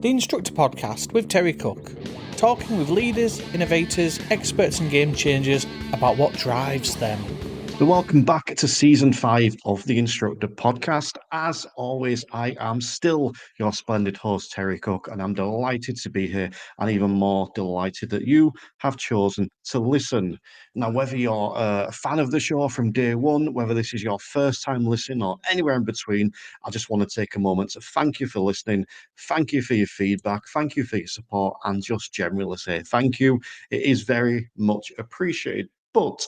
the Instructor podcast with Terry Cook, talking with leaders, innovators, experts and game changers about what drives them. So welcome back to Season 5 of the Instructor podcast. As always, I am still your splendid host, Terry Cook, and I'm delighted to be here and even more delighted that you have chosen to listen. Now, whether you're a fan of the show from day one, whether this is your first time listening or anywhere in between, I just want to take a moment to thank you for listening, thank you for your feedback, thank you for your support, and just generally say thank you. It is very much appreciated. But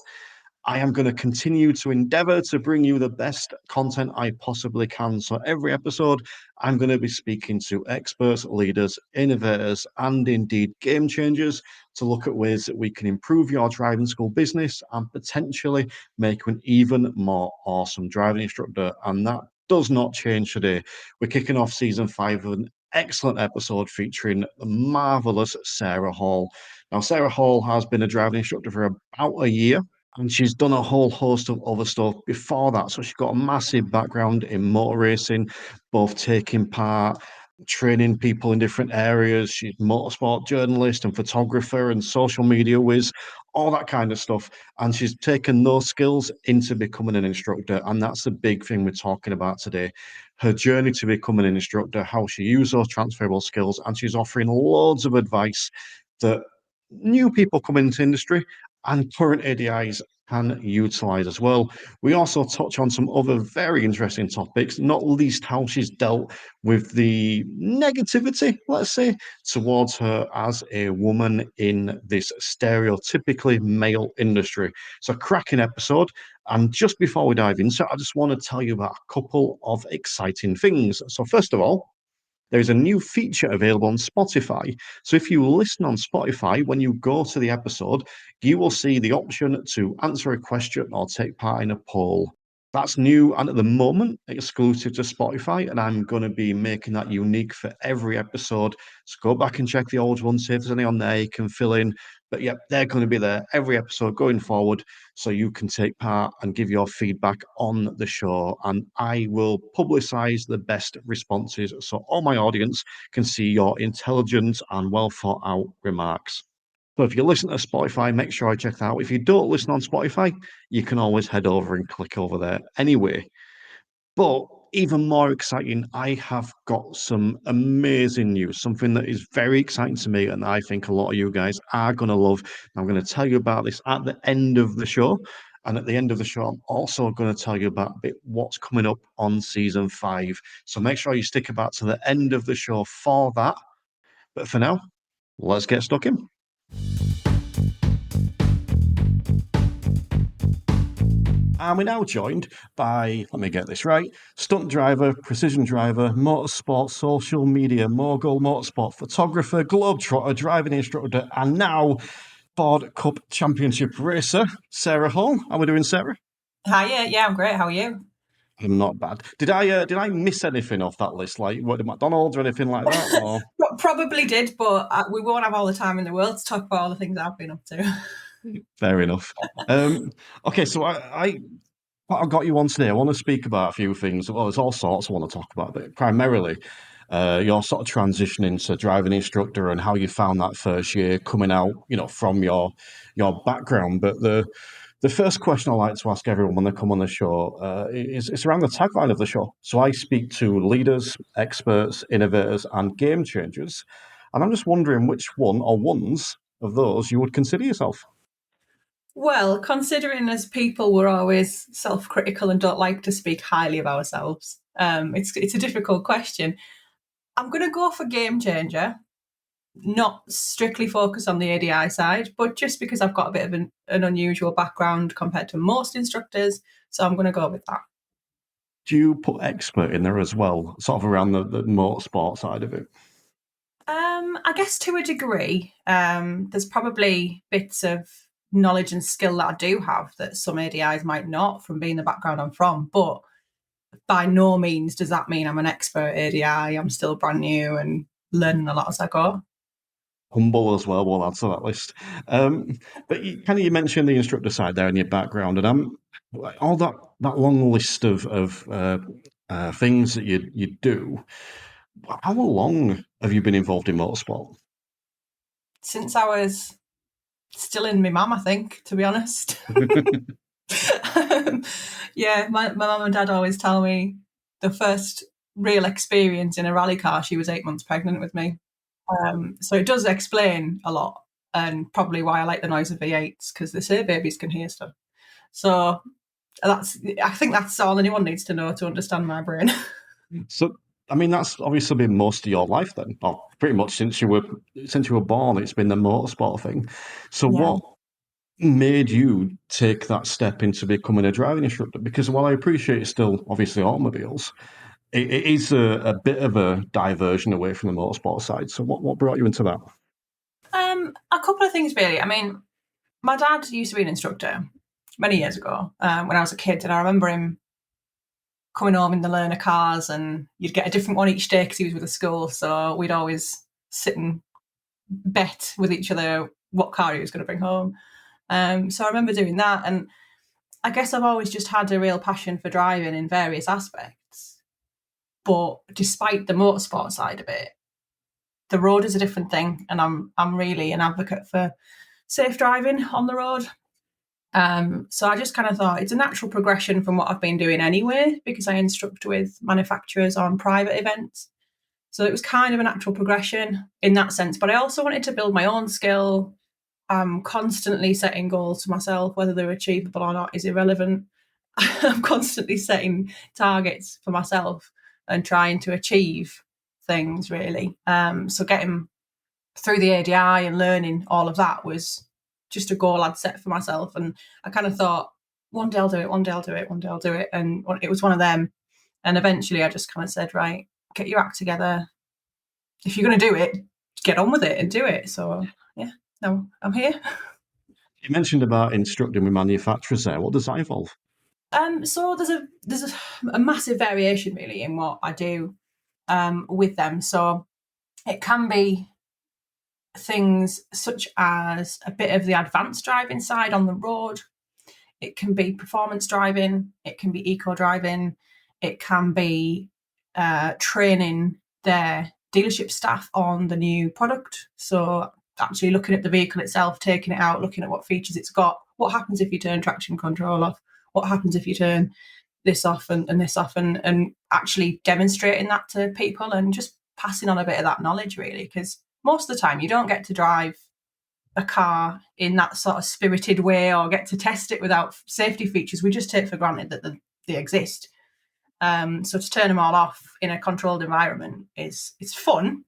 I am going to continue to endeavor to bring you the best content I possibly can. So every episode, I'm going to be speaking to experts, leaders, innovators, and indeed game changers to look at ways that we can improve your driving school business and potentially make you an even more awesome driving instructor. And that does not change today. We're kicking off season 5 with an excellent episode featuring the marvelous Sarah Hall. Now, Sarah Hall has been a driving instructor for about a year. And she's done a whole host of other stuff before that. So she's got a massive background in motor racing, both taking part, training people in different areas. She's a motorsport journalist and photographer and social media whiz, all that kind of stuff. And she's taken those skills into becoming an instructor. And that's the big thing we're talking about today. Her journey to becoming an instructor, how she used those transferable skills. And she's offering loads of advice that new people coming into industry and current ADIs can utilise as well. We also touch on some other very interesting topics, not least how she's dealt with the negativity, let's say, towards her as a woman in this stereotypically male industry. So, cracking episode. And just before we dive into it, I just want to tell you about a couple of exciting things. So, first of all, there's a new feature available on Spotify. So if you listen on Spotify, when you go to the episode, you will see the option to answer a question or take part in a poll. That's new and at the moment exclusive to Spotify, and I'm going to be making that unique for every episode. So go back and check the old ones, see if there's any on there you can fill in. But yep, they're going to be there every episode going forward, so you can take part and give your feedback on the show. And I will publicize the best responses so all my audience can see your intelligent and well thought out remarks. So if you listen to Spotify, make sure I check that out. If you don't listen on Spotify, you can always head over and click over there anyway. But even more exciting, I have got some amazing news, something that is very exciting to me and I think a lot of you guys are going to love. I'm going to tell you about this at the end of the show. And at the end of the show, I'm also going to tell you about a bit what's coming up on season 5. So make sure you stick about to the end of the show for that. But for now, let's get stuck in. And we're now joined by, let me get this right, stunt driver, precision driver, motorsport, social media mogul, motorsport photographer, globetrotter, driving instructor, and now Ford Cup Championship racer, Sarah Hall. How are we doing, Sarah? Hi, yeah, I'm great. How are you? I'm not bad. Did I miss anything off that list, like what, McDonald's or anything like that? Or? Probably did, but we won't have all the time in the world to talk about all the things I've been up to. Fair enough. Okay, so I what I got you on today, I want to speak about a few things. Well, there's all sorts I want to talk about, but primarily your sort of transitioning to driving instructor and how you found that first year coming out, from your background. But the first question I like to ask everyone when they come on the show is around the tagline of the show. So I speak to leaders, experts, innovators, and game changers, and I'm just wondering which one or ones of those you would consider yourself. Well, considering as people we're always self-critical and don't like to speak highly of ourselves, it's a difficult question. I'm going to go for game changer, not strictly focus on the ADI side, but just because I've got a bit of an unusual background compared to most instructors, so I'm going to go with that. Do you put expert in there as well, sort of around the motorsport side of it? I guess to a degree. There's probably bits of knowledge and skill that I do have that some ADIs might not from being the background I'm from, but by no means does that mean I'm an expert ADI. I'm still brand new and learning a lot as I go. Humble as well, we'll add to that list. But you mentioned the instructor side there in your background, and all that long list of things that you do. How long have you been involved in motorsport? Since I was still in my mum, I think, to be honest. Yeah, my mum and dad always tell me the first real experience in a rally car, she was 8 months pregnant with me. So it does explain a lot, and probably why I like the noise of V8s, because they say babies can hear stuff. So I think that's all anyone needs to know to understand my brain. So, I mean, that's obviously been most of your life then, or pretty much since you were born. It's been the motorsport thing. So, Yeah. what made you take that step into becoming a driving instructor? Because while I appreciate it's still obviously automobiles, it is a bit of a diversion away from the motorsport side. So, what brought you into that? A couple of things really. I mean, my dad used to be an instructor many years ago when I was a kid, and I remember him coming home in the learner cars, and you'd get a different one each day because he was with the school. So we'd always sit and bet with each other what car he was going to bring home. So I remember doing that, and I guess I've always just had a real passion for driving in various aspects. But despite the motorsport side of it, the road is a different thing, and I'm really an advocate for safe driving on the road. So I just kind of thought it's a natural progression from what I've been doing anyway, because I instruct with manufacturers on private events. So it was kind of a natural progression in that sense. But I also wanted to build my own skill. I'm constantly setting goals to myself, whether they're achievable or not is irrelevant. I'm constantly setting targets for myself and trying to achieve things really. So getting through the ADI and learning all of that was just a goal I'd set for myself. And I kind of thought, one day I'll do it, one day I'll do it, one day I'll do it. And it was one of them. And eventually I just kind of said, right, get your act together. If you're going to do it, get on with it and do it. So yeah, no, I'm here. You mentioned about instructing with manufacturers there. What does that involve? So there's a massive variation really in what I do with them. So it can be things such as a bit of the advanced driving side on the road. It can be performance driving. It can be eco driving. It can be training their dealership staff on the new product. So actually looking at the vehicle itself, taking it out, looking at what features it's got. What happens if you turn traction control off? What happens if you turn this off and this off? And actually demonstrating that to people and just passing on a bit of that knowledge, really. Because most of the time you don't get to drive a car in that sort of spirited way or get to test it without safety features. We just take for granted that they exist. So to turn them all off in a controlled environment it's fun,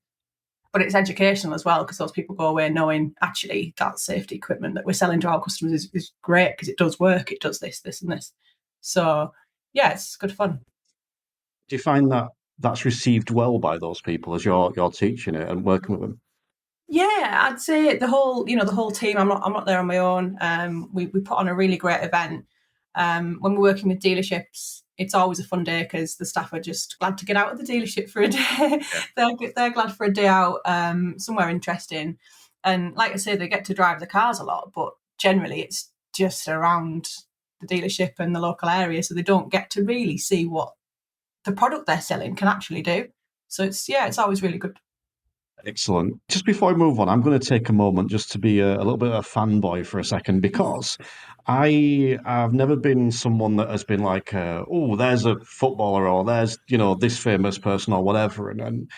but it's educational as well, because those people go away knowing actually that safety equipment that we're selling to our customers is great because it does work. It does this, this, and this. So yeah, it's good fun. Do you find that that's received well by those people as you're teaching it and working with them? Yeah, I'd say the whole team. I'm not there on my own. We put on a really great event. When we're working with dealerships, it's always a fun day because the staff are just glad to get out of the dealership for a day. They're glad for a day out, somewhere interesting. And like I say, they get to drive the cars a lot, but generally it's just around the dealership and the local area, so they don't get to really see what the product they're selling can actually do. So it's always really good. Excellent. Just before I move on, I'm going to take a moment just to be a little bit of a fanboy for a second because I have never been someone that has been like, oh, there's a footballer or there's, this famous person or whatever. And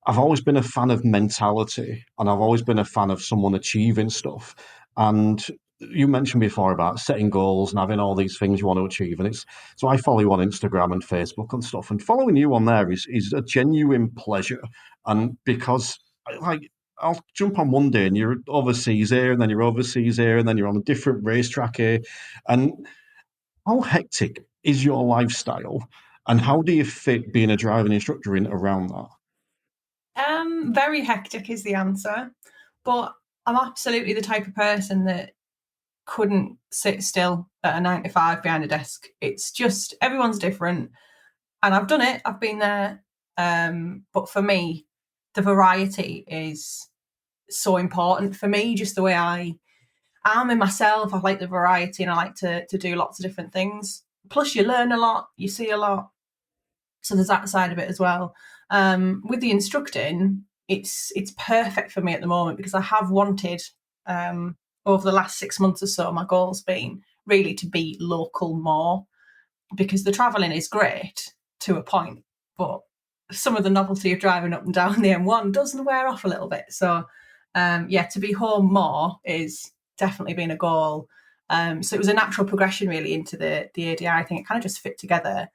I've always been a fan of mentality and I've always been a fan of someone achieving stuff. And you mentioned before about setting goals and having all these things you want to achieve. And it's so I follow you on Instagram and Facebook and stuff. And following you on there is a genuine pleasure. And because like I'll jump on one day and you're overseas here, and then you're overseas here, and then you're on a different racetrack here. And how hectic is your lifestyle? And how do you fit being a driving instructor in around that? Very hectic is the answer, but I'm absolutely the type of person that couldn't sit still at a 9 to 5 behind a desk. It's just everyone's different, and I've done it. I've been there, but for me, the variety is so important for me. Just the way I am in myself, I like the variety, and I like to do lots of different things. Plus, you learn a lot, you see a lot, so there's that side of it as well. With the instructing, it's perfect for me at the moment, because I have wanted, over the last 6 months or so, my goal's been really to be local more, because the travelling is great to a point, but some of the novelty of driving up and down the M1 doesn't wear off a little bit. So, to be home more is definitely been a goal. So it was a natural progression really into the ADI. I think it kind of just fit together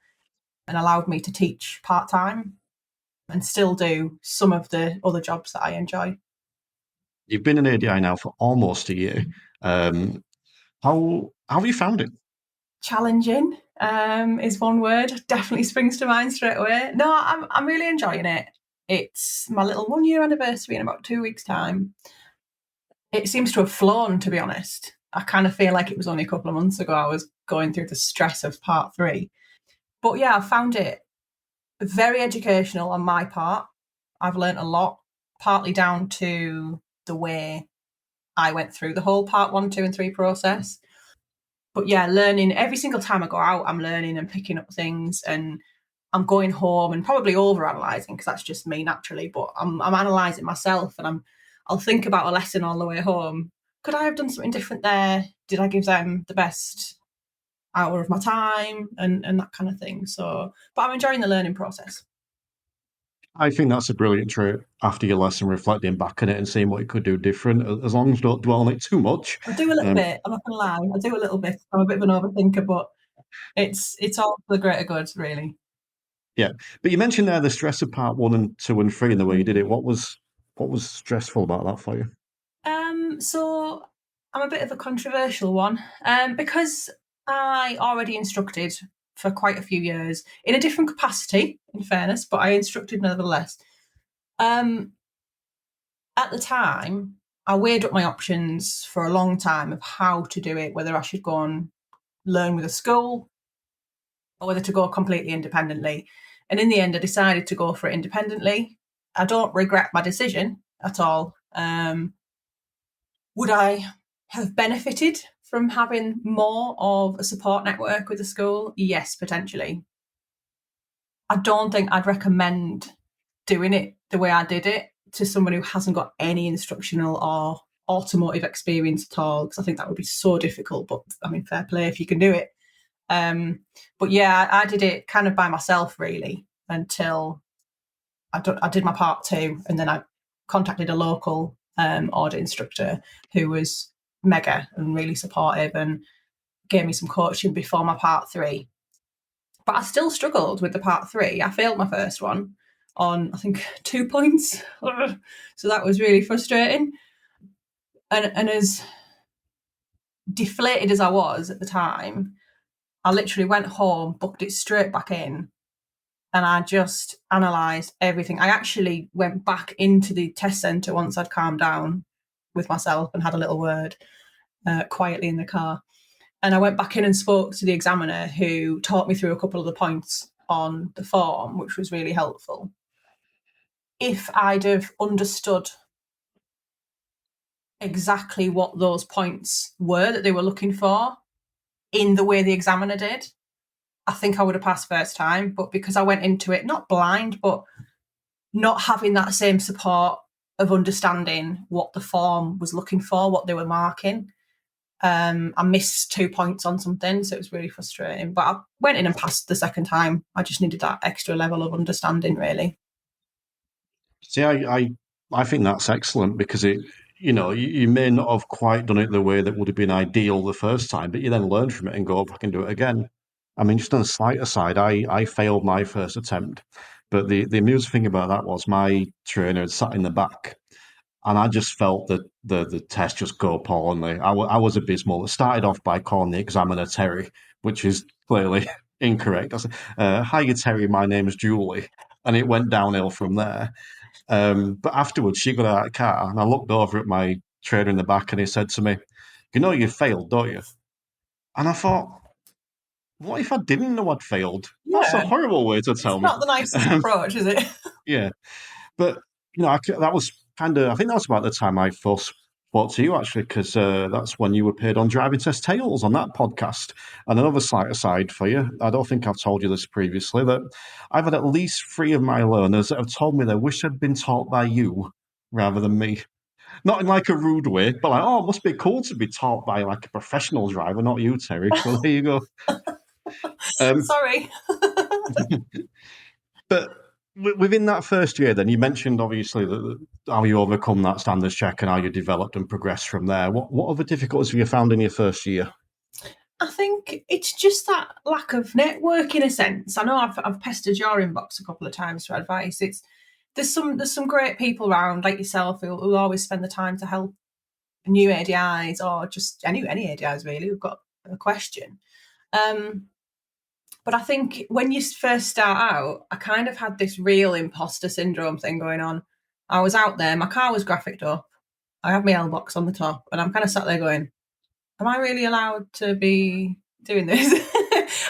and allowed me to teach part-time and still do some of the other jobs that I enjoy. You've been in ADI now for almost a year. How have you found it? Challenging is one word. Definitely springs to mind straight away. No, I'm really enjoying it. It's my little 1 year anniversary in about 2 weeks' time. It seems to have flown, to be honest. I kind of feel like it was only a couple of months ago I was going through the stress of part 3. But yeah, I found it very educational on my part. I've learnt a lot, partly down to the way I went through the whole part 1, 2 and 3 process. But yeah, learning every single time I go out, I'm learning and picking up things, and I'm going home and probably over analysing, because that's just me naturally, but I'm analysing myself, and I'll think about a lesson on the way home. Could I have done something different there? Did I give them the best hour of my time, and that kind of thing? So, but I'm enjoying the learning process. I think that's a brilliant trait after your lesson, reflecting back on it and seeing what you could do different, as long as you don't dwell on it too much. I do a little bit, I'm not going to lie, I do a little bit. I'm a bit of an overthinker, but it's all for the greater good, really. Yeah. But you mentioned there the stress of part 1 and 2 and 3 and the way you did it. What was stressful about that for you? So I'm a bit of a controversial one, because I already instructed for quite a few years in a different capacity, in fairness, but I instructed nevertheless. At the time, I weighed up my options for a long time of how to do it, whether I should go and learn with a school or whether to go completely independently. And in the end, I decided to go for it independently. I don't regret my decision at all. Would I have benefited from having more of a support network with the school? Yes, potentially. I don't think I'd recommend doing it the way I did it to someone who hasn't got any instructional or automotive experience at all, because I think that would be so difficult. But I mean, fair play if you can do it. But yeah, I did it kind of by myself really until I did my part 2, and then I contacted a local audit instructor who was mega and really supportive and gave me some coaching before my part 3. But I still struggled with the part 3. I failed my first one on, I think, 2 points. So that was really frustrating. And as deflated as I was at the time, I literally went home, booked it straight back in, and I just analysed everything. I actually went back into the test centre once I'd calmed down with myself and had a little word quietly in the car. And I went back in and spoke to the examiner, who taught me through a couple of the points on the form, which was really helpful. If I'd have understood exactly what those points were that they were looking for in the way the examiner did, I think I would have passed first time. But because I went into it not blind, but not having that same support of understanding what the form was looking for, what they were marking, I missed 2 points on something, so it was really frustrating. But I went in and passed the second time. I just needed that extra level of understanding, really. See, I think that's excellent because you may not have quite done it the way that would have been ideal the first time, but you then learn from it and go back and do it again. I mean, just on a slight aside, I failed my first attempt, but the amusing thing about that was my trainer had sat in the back, and I just felt that the test just go appallingly. I was abysmal. It started off by calling the examiner Terry, which is clearly incorrect. I said, "Hi, Terry. My name is Julie," and it went downhill from there. But afterwards, she got out of the car, and I looked over at my trainer in the back, and he said to me, "You know you failed, don't you?" And I thought, what if I didn't know I'd failed? That's a Yeah, horrible way to it's tell me. not the nicest Um, approach, is it? yeah, but that was I think that was about the time I first But to you, actually, because that's when you appeared on Driving Test Tales on that podcast. And another slight aside for you, I don't think I've told you this previously, that I've had at least 3 of my learners that have told me they wish they'd been taught by you rather than me. Not in like a rude way, but like, oh, it must be cool to be taught by like a professional driver, not you, Terry. So there you go. Um, Sorry. but within that first year, then you mentioned obviously how you overcome that standards check and how you developed and progressed from there. What other difficulties have you found in your first year? I think it's just that lack of network in a sense. I know I've pestered your inbox a couple of times for advice. There's some great people around like yourself who always spend the time to help new ADIs or just any ADIs really who've got a question. But I think when you first start out, I kind of had this real imposter syndrome thing going on. I was out there, my car was graphicked up, I had my L box on the top, and I'm kind of sat there going, am I really allowed to be doing this?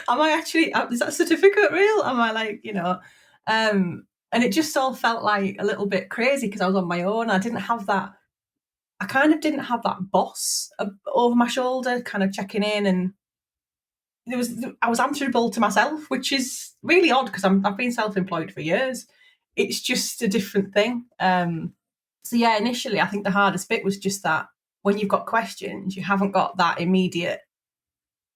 Am I actually, is that certificate real? Am I like, and it just all felt like a little bit crazy because I was on my own. I kind of didn't have that boss over my shoulder kind of checking in, and I was answerable to myself, which is really odd because I've been self-employed for years. It's just a different thing. So yeah, initially I think the hardest bit was just that when you've got questions, you haven't got that immediate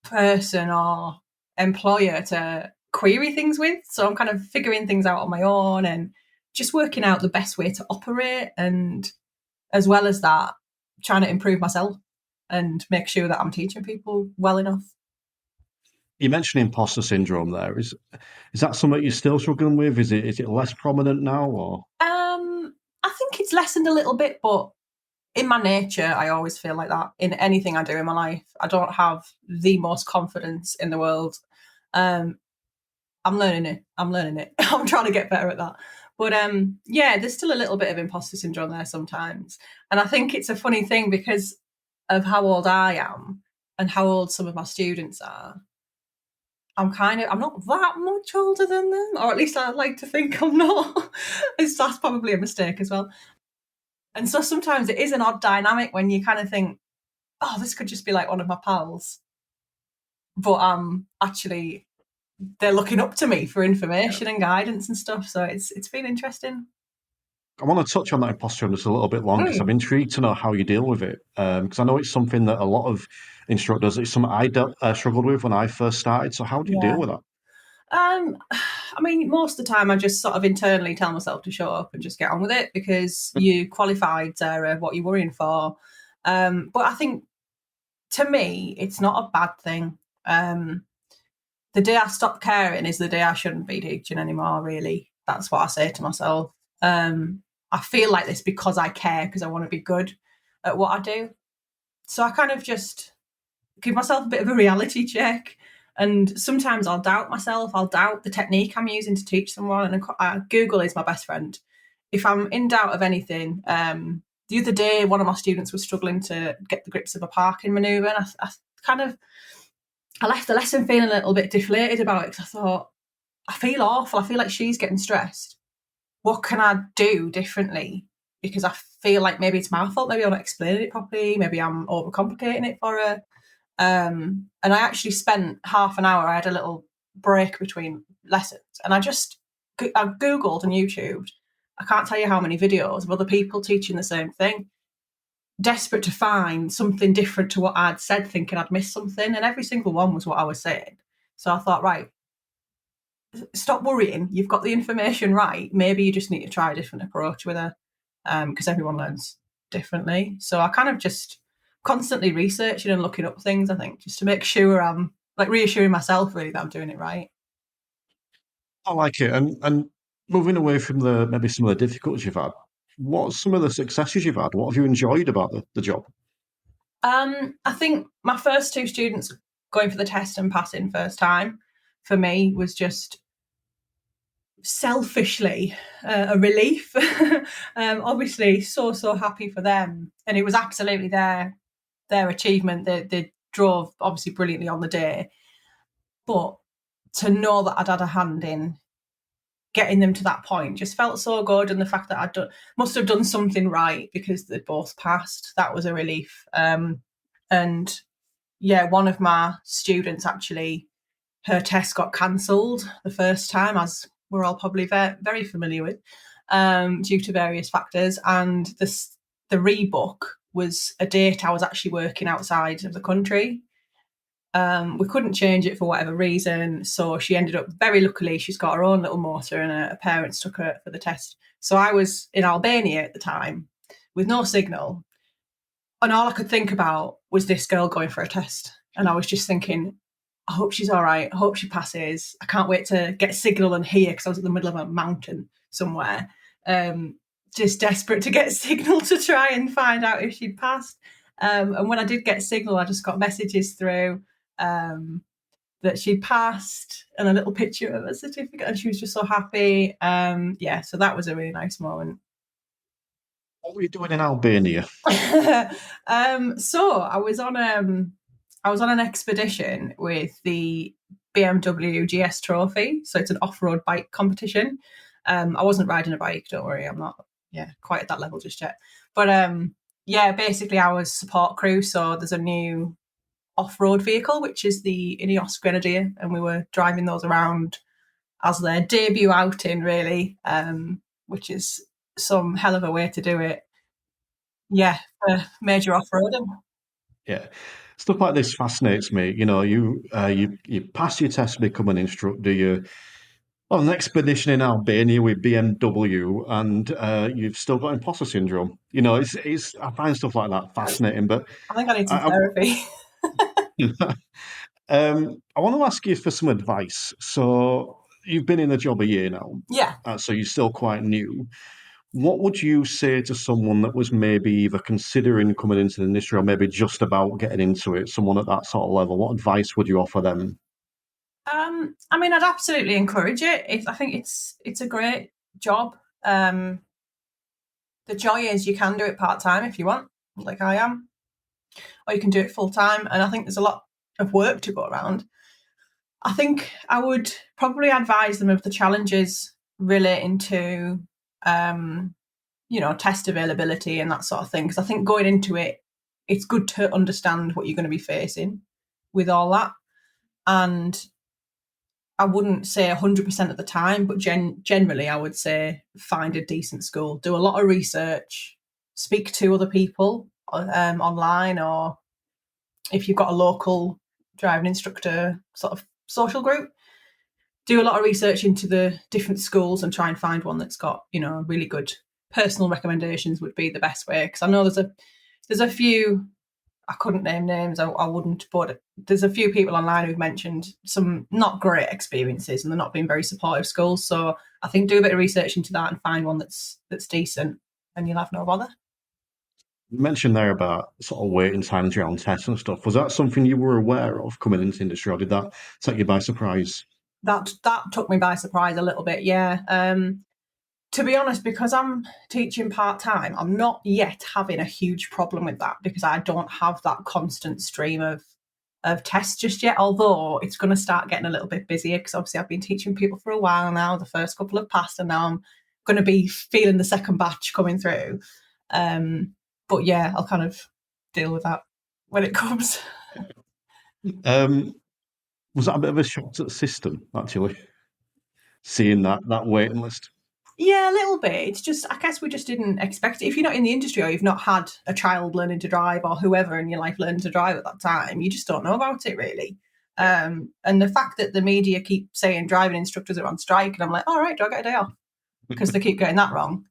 person or employer to query things with. So I'm kind of figuring things out on my own and just working out the best way to operate. And as well as that, trying to improve myself and make sure that I'm teaching people well enough. You mentioned imposter syndrome there. Is that something you're still struggling with? Is it less prominent now or? I think it's lessened a little bit, but in my nature, I always feel like that in anything I do in my life. I don't have the most confidence in the world. Um, I'm learning it. I'm trying to get better at that. But yeah, there's still a little bit of imposter syndrome there sometimes. And I think it's a funny thing because of how old I am and how old some of my students are. I'm not that much older than them, or at least I like to think I'm not. That's probably a mistake as well. And so sometimes it is an odd dynamic when you kind of think, oh, this could just be like one of my pals. But actually they're looking up to me for information and guidance and stuff. So it's been interesting. I want to touch on that imposter syndrome just a little bit longer because I'm Mm. intrigued to know how you deal with it. Because I know it's something that a lot of instructors, it's something struggled with when I first started. So how do you deal Yeah. with that? I mean, most of the time I just sort of internally tell myself to shut up and just get on with it because you qualified, Sarah, what you're worrying for. But I think to me, it's not a bad thing. The day I stop caring is the day I shouldn't be teaching anymore, really. That's what I say to myself. I feel like this because I care, because I want to be good at what I do. So I kind of just give myself a bit of a reality check. And sometimes I'll doubt myself. I'll doubt the technique I'm using to teach someone. And Google is my best friend. If I'm in doubt of anything, the other day, one of my students was struggling to get the grips of a parking manoeuvre. And I left the lesson feeling a little bit deflated about it because I thought, I feel awful. I feel like she's getting stressed. What can I do differently? Because I feel like maybe it's my fault. Maybe I'm not explaining it properly. Maybe I'm overcomplicating it for her. And I actually spent half an hour. I had a little break between lessons, and I Googled and YouTubed. I can't tell you how many videos of other people teaching the same thing, desperate to find something different to what I'd said, thinking I'd missed something, and every single one was what I was saying. So I thought, right, stop worrying. You've got the information right. Maybe you just need to try a different approach with her, because everyone learns differently. So I kind of just constantly researching and looking up things, I think, just to make sure I'm like reassuring myself really that I'm doing it right. I like it. And moving away from the maybe some of the difficulties you've had, what's some of the successes you've had? What have you enjoyed about the job? I think my first two students going for the test and passing first time for me was just selfishly a relief. Obviously, so happy for them, and it was absolutely their achievement. They drove obviously brilliantly on the day, but to know that I'd had a hand in getting them to that point just felt so good. And the fact that must have done something right because they both passed, that was a relief. And yeah, one of my students actually, her test got cancelled the first time, as we're all probably very familiar with, due to various factors. And the rebook was a date I was actually working outside of the country. We couldn't change it for whatever reason, so she ended up, very luckily, she's got her own little motor and her parents took her for the test. So I was in Albania at the time with no signal, and all I could think about was this girl going for a test. And I was just thinking, I hope she's all right. I hope she passes. I can't wait to get signal and hear, because I was in the middle of a mountain somewhere, just desperate to get signal to try and find out if she'd passed. And when I did get signal, I just got messages through that she'd passed and a little picture of a certificate, and she was just so happy. Yeah, so that was a really nice moment. What were you doing in Albania? So I was on an expedition with the BMW GS Trophy. So it's an off-road bike competition. I wasn't riding a bike, don't worry. I'm not quite at that level just yet. But basically I was support crew. So there's a new off-road vehicle, which is the Ineos Grenadier, and we were driving those around as their debut outing, really, which is some hell of a way to do it. Yeah, for major off-roading. Yeah, stuff like this fascinates me. You know, you pass your test to become an instructor. You're on an expedition in Albania with BMW, and you've still got imposter syndrome. You know, it's I find stuff like that fascinating. But I think I need some I, therapy. I want to ask you for some advice. So you've been in the job a year now. Yeah. So you're still quite new. What would you say to someone that was maybe either considering coming into the industry or maybe just about getting into it, someone at that sort of level? What advice would you offer them? I mean, I'd absolutely encourage it. I think it's a great job. The joy is you can do it part-time if you want, like I am, or you can do it full-time. And I think there's a lot of work to go around. I think I would probably advise them of the challenges relating to, test availability and that sort of thing. Because I think going into it, it's good to understand what you're going to be facing with all that. And I wouldn't say 100% of the time, but generally I would say find a decent school, do a lot of research, speak to other people online, or if you've got a local driving instructor sort of social group, do a lot of research into the different schools and try and find one that's got, really good personal recommendations would be the best way. Because I know there's a few, I couldn't name names, I wouldn't, but there's a few people online who've mentioned some not great experiences and they're not being very supportive schools. So I think do a bit of research into that and find one that's decent, and you'll have no bother. You mentioned there about sort of waiting times around tests and stuff. Was that something you were aware of coming into the industry, or did that take you by surprise? That took me by surprise a little bit, yeah. To be honest, because I'm teaching part-time, I'm not yet having a huge problem with that because I don't have that constant stream of tests just yet, although it's going to start getting a little bit busier because obviously I've been teaching people for a while now. The first couple have passed and now I'm going to be feeling the second batch coming through. But yeah, I'll kind of deal with that when it comes. Was that a bit of a shock to the system, actually, seeing that waiting list? Yeah, a little bit. It's just, I guess we just didn't expect it. If you're not in the industry or you've not had a child learning to drive or whoever in your life learning to drive at that time, you just don't know about it really. And the fact that the media keep saying driving instructors are on strike, and I'm like, all right, do I get a day off? Because they keep getting that wrong.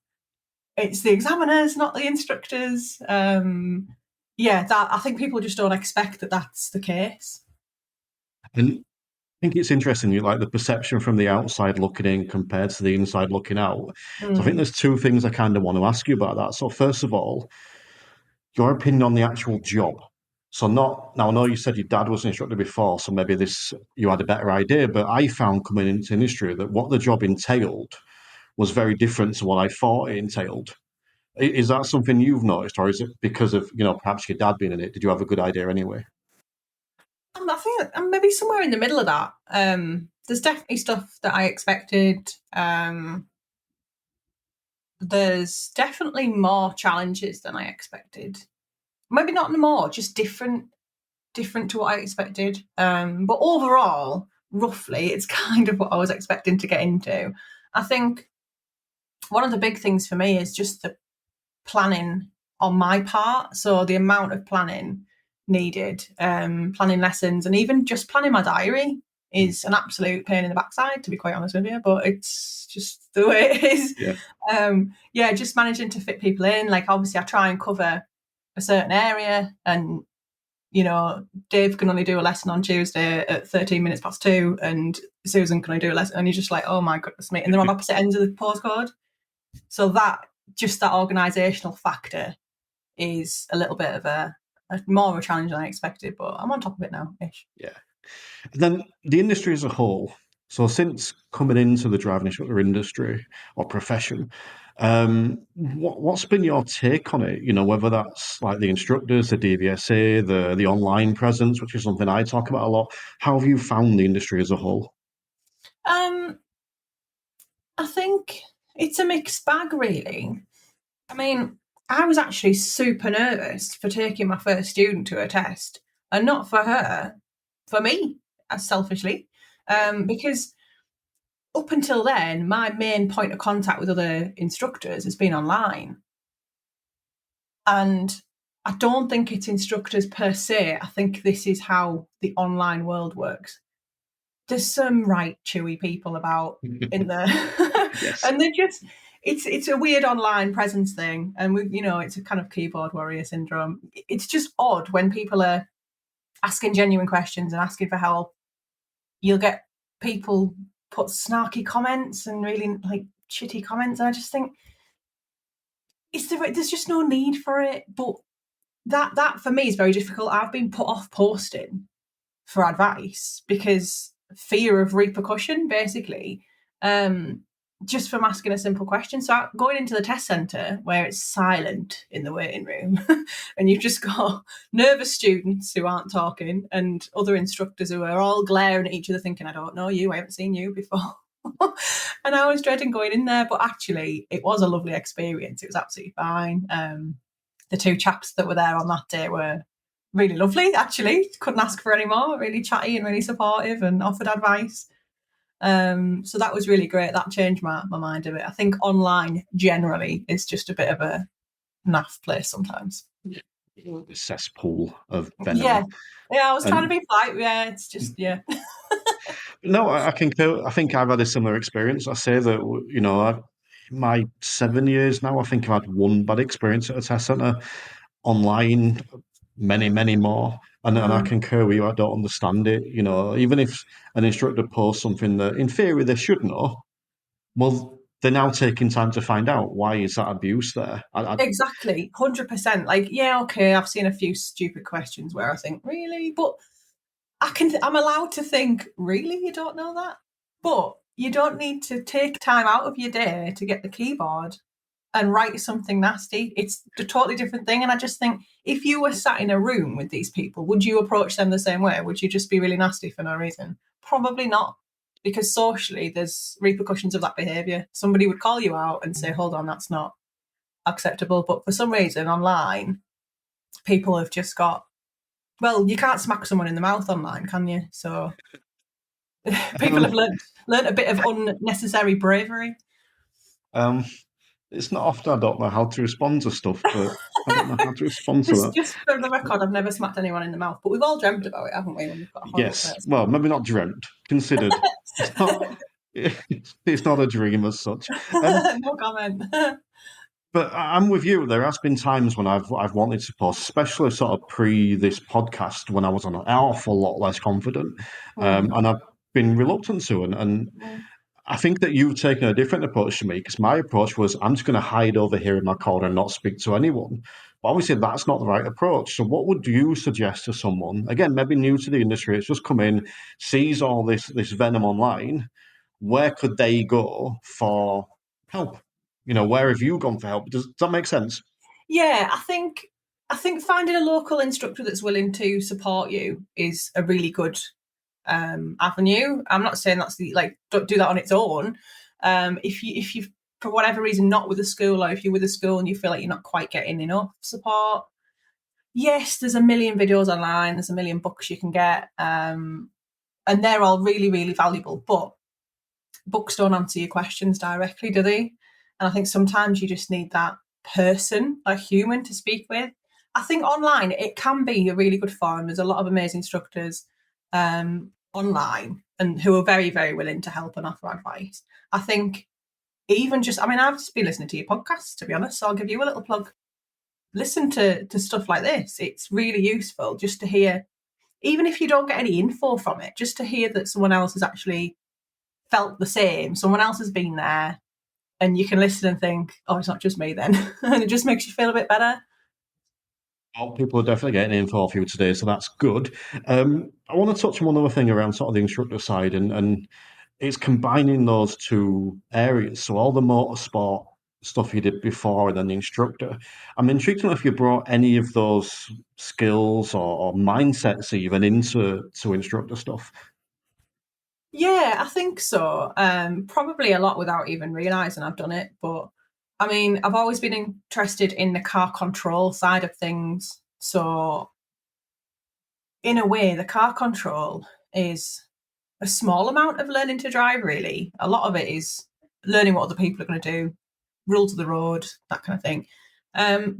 It's the examiners, not the instructors. That I think people just don't expect that that's the case. And I think it's interesting, you like the perception from the outside looking in compared to the inside looking out. So I think there's two things I kind of want to ask you about that. So first of all, your opinion on the actual job. So not now I know you said your dad was an instructor before, so maybe this you had a better idea, but I found coming into industry that what the job entailed was very different to what I thought it entailed. Is that something you've noticed, or is it because of, perhaps your dad being in it? Did you have a good idea anyway? I think I'm maybe somewhere in the middle of that. there's definitely stuff that I expected. There's definitely more challenges than I expected. Maybe not more, just different to what I expected. But overall, roughly, it's kind of what I was expecting to get into. I think one of the big things for me is just the planning on my part. So the amount of planning needed, planning lessons, and even just planning my diary is an absolute pain in the backside, to be quite honest with you. But it's just the way it is. Just managing to fit people in. Like, obviously, I try and cover a certain area, and Dave can only do a lesson on Tuesday at 13 minutes past 2, and Susan can only do a lesson, and you're just like, oh my goodness me, and they're on opposite ends of the postcode. So that organisational factor is a little bit of a more of a challenge than I expected, but I'm on top of it now ish. Yeah. And then the industry as a whole. So since coming into the driving instructor industry or profession, what's been your take on it? Whether that's like the instructors, the DVSA, the online presence, which is something I talk about a lot. How have you found the industry as a whole? I think it's a mixed bag, really. I mean, I was actually super nervous for taking my first student to a test, and not for her, for me, selfishly, because up until then, my main point of contact with other instructors has been online. And I don't think it's instructors per se. I think this is how the online world works. There's some right chewy people about in there. Yes. And they're just, it's a weird online presence thing. And it's a kind of keyboard warrior syndrome. It's just odd when people are asking genuine questions and asking for help. You'll get people put snarky comments and really like shitty comments. And I just think there's just no need for it. But that for me is very difficult. I've been put off posting for advice because fear of repercussion, basically, just from asking a simple question. So going into the test centre where it's silent in the waiting room and you've just got nervous students who aren't talking and other instructors who are all glaring at each other thinking, I don't know you, I haven't seen you before. And I was dreading going in there, but actually it was a lovely experience. It was absolutely fine. The two chaps that were there on that day were really lovely, actually. Couldn't ask for any more. Really chatty and really supportive and offered advice. So that was really great. That changed my mind a bit. I think online generally is just a bit of a naff place sometimes. The cesspool of venom. Yeah, I was trying to be polite. Yeah, it's just, yeah. No, I think I've had a similar experience. I say that, my 7 years now, I think I've had one bad experience at a test centre. Online, many more. And I concur with you, I don't understand it. Even if an instructor posts something that in theory they should know, well, they're now taking time to find out why is that abuse there. Exactly, 100%. Like, yeah, okay, I've seen a few stupid questions where I think, really? But I'm allowed to think, really? You don't know that? But you don't need to take time out of your day to get the keyboard and write something nasty. It's a totally different thing. And I just think if you were sat in a room with these people, would you approach them the same way? Would you just be really nasty for no reason? Probably not. Because socially, there's repercussions of that behaviour. Somebody would call you out and say, hold on, that's not acceptable. But for some reason, online, people have just got, well, you can't smack someone in the mouth online, can you? So people have learnt a bit of unnecessary bravery. It's not often I don't know how to respond to stuff, but I don't know how to respond to that. Just for the record, I've never smacked anyone in the mouth, but we've all dreamt about it, haven't we? When we've got a horrible Yes, person. well, maybe not dreamt, considered. It's not a dream as such. No comment. But I'm with you. There has been times when I've wanted to post, especially sort of pre this podcast, when I was on an awful lot less confident, and I've been reluctant to. And I think that you've taken a different approach to me, because my approach was I'm just going to hide over here in my corner and not speak to anyone. But obviously, that's not the right approach. So, what would you suggest to someone, again, maybe new to the industry, it's just come in, sees all this venom online? Where could they go for help? Where have you gone for help? Does that make sense? Yeah, I think finding a local instructor that's willing to support you is a really good avenue. I'm not saying that's don't do that on its own. If you for whatever reason not with a school, or if you're with a school and you feel like you're not quite getting enough support, yes, there's a million videos online, there's a million books you can get, and they're all really, really valuable. But books don't answer your questions directly, do they? And I think sometimes you just need that person, a human to speak with. I think online it can be a really good forum. There's a lot of amazing instructors online and who are very, very willing to help and offer advice. I think even just, I've just been listening to your podcasts, to be honest, so I'll give you a little plug. Listen to stuff like this. It's really useful just to hear, even if you don't get any info from it, just to hear that someone else has actually felt the same, someone else has been there, and you can listen and think, oh, it's not just me then. And it just makes you feel a bit better. Oh, people are definitely getting info for you today, so that's good. I want to touch on one other thing around sort of the instructor side, and it's combining those two areas. So all the motorsport stuff you did before and then the instructor. I'm intrigued to know if you brought any of those skills or mindsets even into instructor stuff. Yeah, I think so. Probably a lot without even realising I've done it. But I've always been interested in the car control side of things. So in a way, the car control is a small amount of learning to drive, really. A lot of it is learning what other people are going to do, rules of the road, that kind of thing.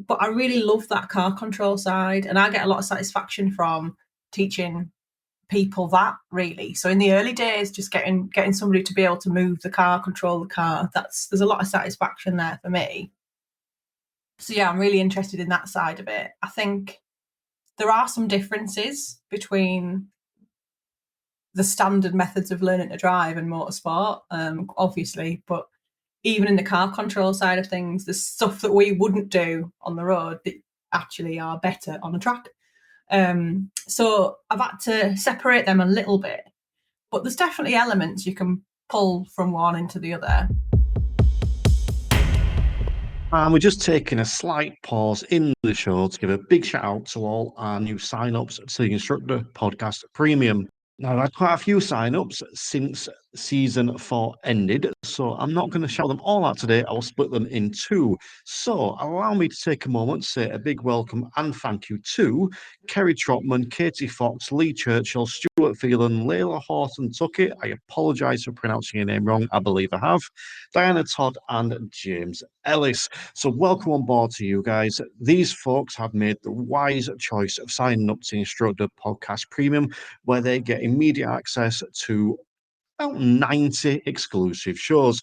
But I really love that car control side, and I get a lot of satisfaction from teaching people that, really. So in the early days, just getting somebody to be able to move the car, control the car, there's a lot of satisfaction there for me. So yeah, I'm really interested in that side of it. I think there are some differences between the standard methods of learning to drive and motorsport, obviously, but even in the car control side of things, there's stuff that we wouldn't do on the road that actually are better on the track. So I've had to separate them a little bit, but there's definitely elements you can pull from one into the other. And we're just taking a slight pause in the show to give a big shout out to all our new sign-ups to the Instructor Podcast Premium. Now, I've had quite a few sign-ups since season 4 ended, so I'm not going to shout them all out today. I'll split them in two. So allow me to take a moment to say a big welcome and thank you to Kerry Trotman, Katie Fox, Lee Churchill, Stuart Phelan, Layla Horton Tuckett. I apologise for pronouncing your name wrong. I believe I have. Diana Todd and James Ellis. So welcome on board to you guys. These folks have made the wise choice of signing up to the Instructor Podcast Premium, where they get immediate access to about 90 exclusive shows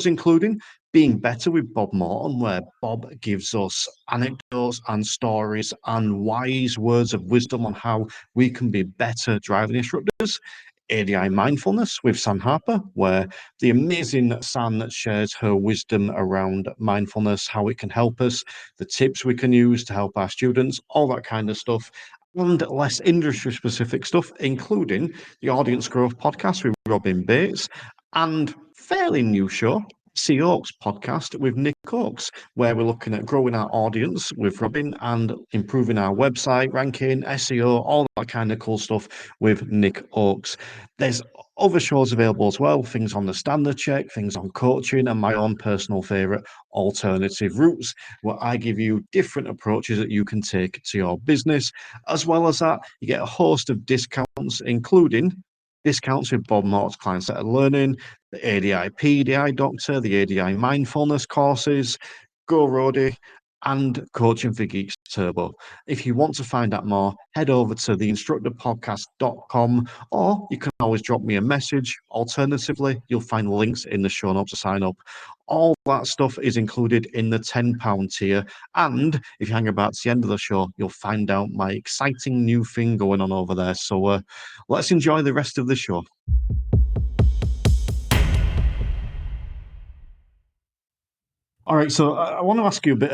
including Being Better with Bob Morton, where Bob gives us anecdotes and stories and wise words of wisdom on how we can be better driving instructors. ADI Mindfulness with Sam Harper, where the amazing Sam shares her wisdom around mindfulness, how it can help us, the tips we can use to help our students, all that kind of stuff, and less industry specific stuff, including the Audience Growth Podcast with Robin Bates and fairly new show, See Oaks podcast with Nick Oaks, where we're looking at growing our audience with Robin and improving our website ranking, SEO, all that kind of cool stuff with Nick Oaks. There's other shows available as well, things on the standard check, things on coaching, and my own personal favourite, Alternative Routes, where I give you different approaches that you can take to your business. As well as that, you get a host of discounts, including discounts with Bob Mort's Client-Centered Learning, the ADI PDI Doctor, the ADI Mindfulness courses, Go Roadie, and Coaching for Geeks Turbo. If you want to find out more, head over to theinstructorpodcast.com, or you can always drop me a message. Alternatively, you'll find links in the show notes to sign up. All that stuff is included in the £10 tier. And if you hang about to the end of the show, you'll find out my exciting new thing going on over there. So let's enjoy the rest of the show. All right, so I want to ask you a bit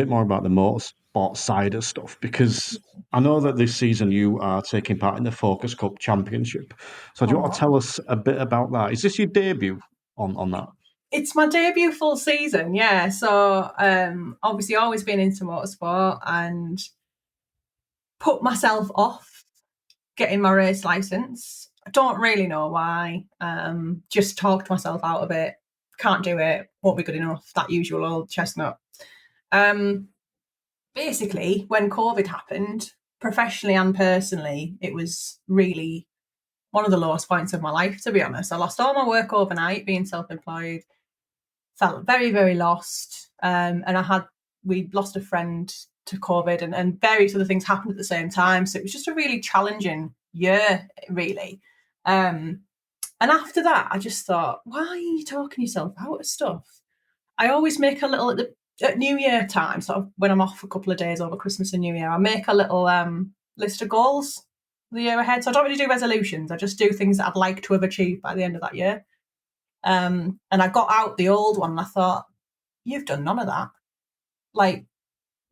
more about the motorsport side of stuff, because I know that this season you are taking part in the Focus Cup Championship. So do you want to tell us a bit about that? Is this your debut on that? It's my debut full season, yeah. So obviously always been into motorsport and put myself off getting my race license. I don't really know why. Just talked myself out of it. Can't do it. Won't be good enough. That usual old chestnut. Basically, when COVID happened, professionally and personally, it was really one of the lowest points of my life, to be honest. I lost all my work overnight being self-employed, felt very, very lost. And we lost a friend to COVID and various other things happened at the same time. So it was just a really challenging year, really. And after that, I just thought, why are you talking yourself out of stuff? I always make a little at New Year time, sort of when I'm off a couple of days over Christmas and New Year, I make a little list of goals for the year ahead. So I don't really do resolutions. I just do things that I'd like to have achieved by the end of that year. And I got out the old one and I thought, you've done none of that. Like,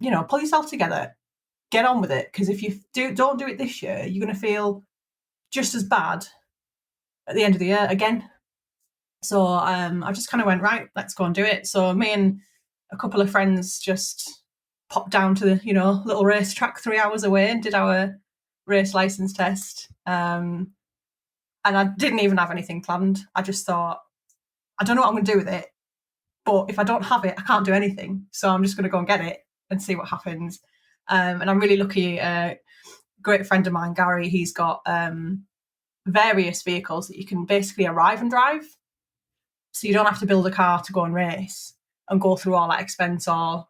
pull yourself together, get on with it. Because if you don't do it this year, you're going to feel just as bad at the end of the year again. So I just kind of went, right, let's go and do it. So me and a couple of friends just popped down to the, little racetrack 3 hours away and did our race license test. And I didn't even have anything planned. I just thought, I don't know what I'm going to do with it, but if I don't have it, I can't do anything. So I'm just going to go and get it and see what happens. And I'm really lucky. A great friend of mine, Gary, he's got various vehicles that you can basically arrive and drive. So you don't have to build a car to go and race and go through all that expense or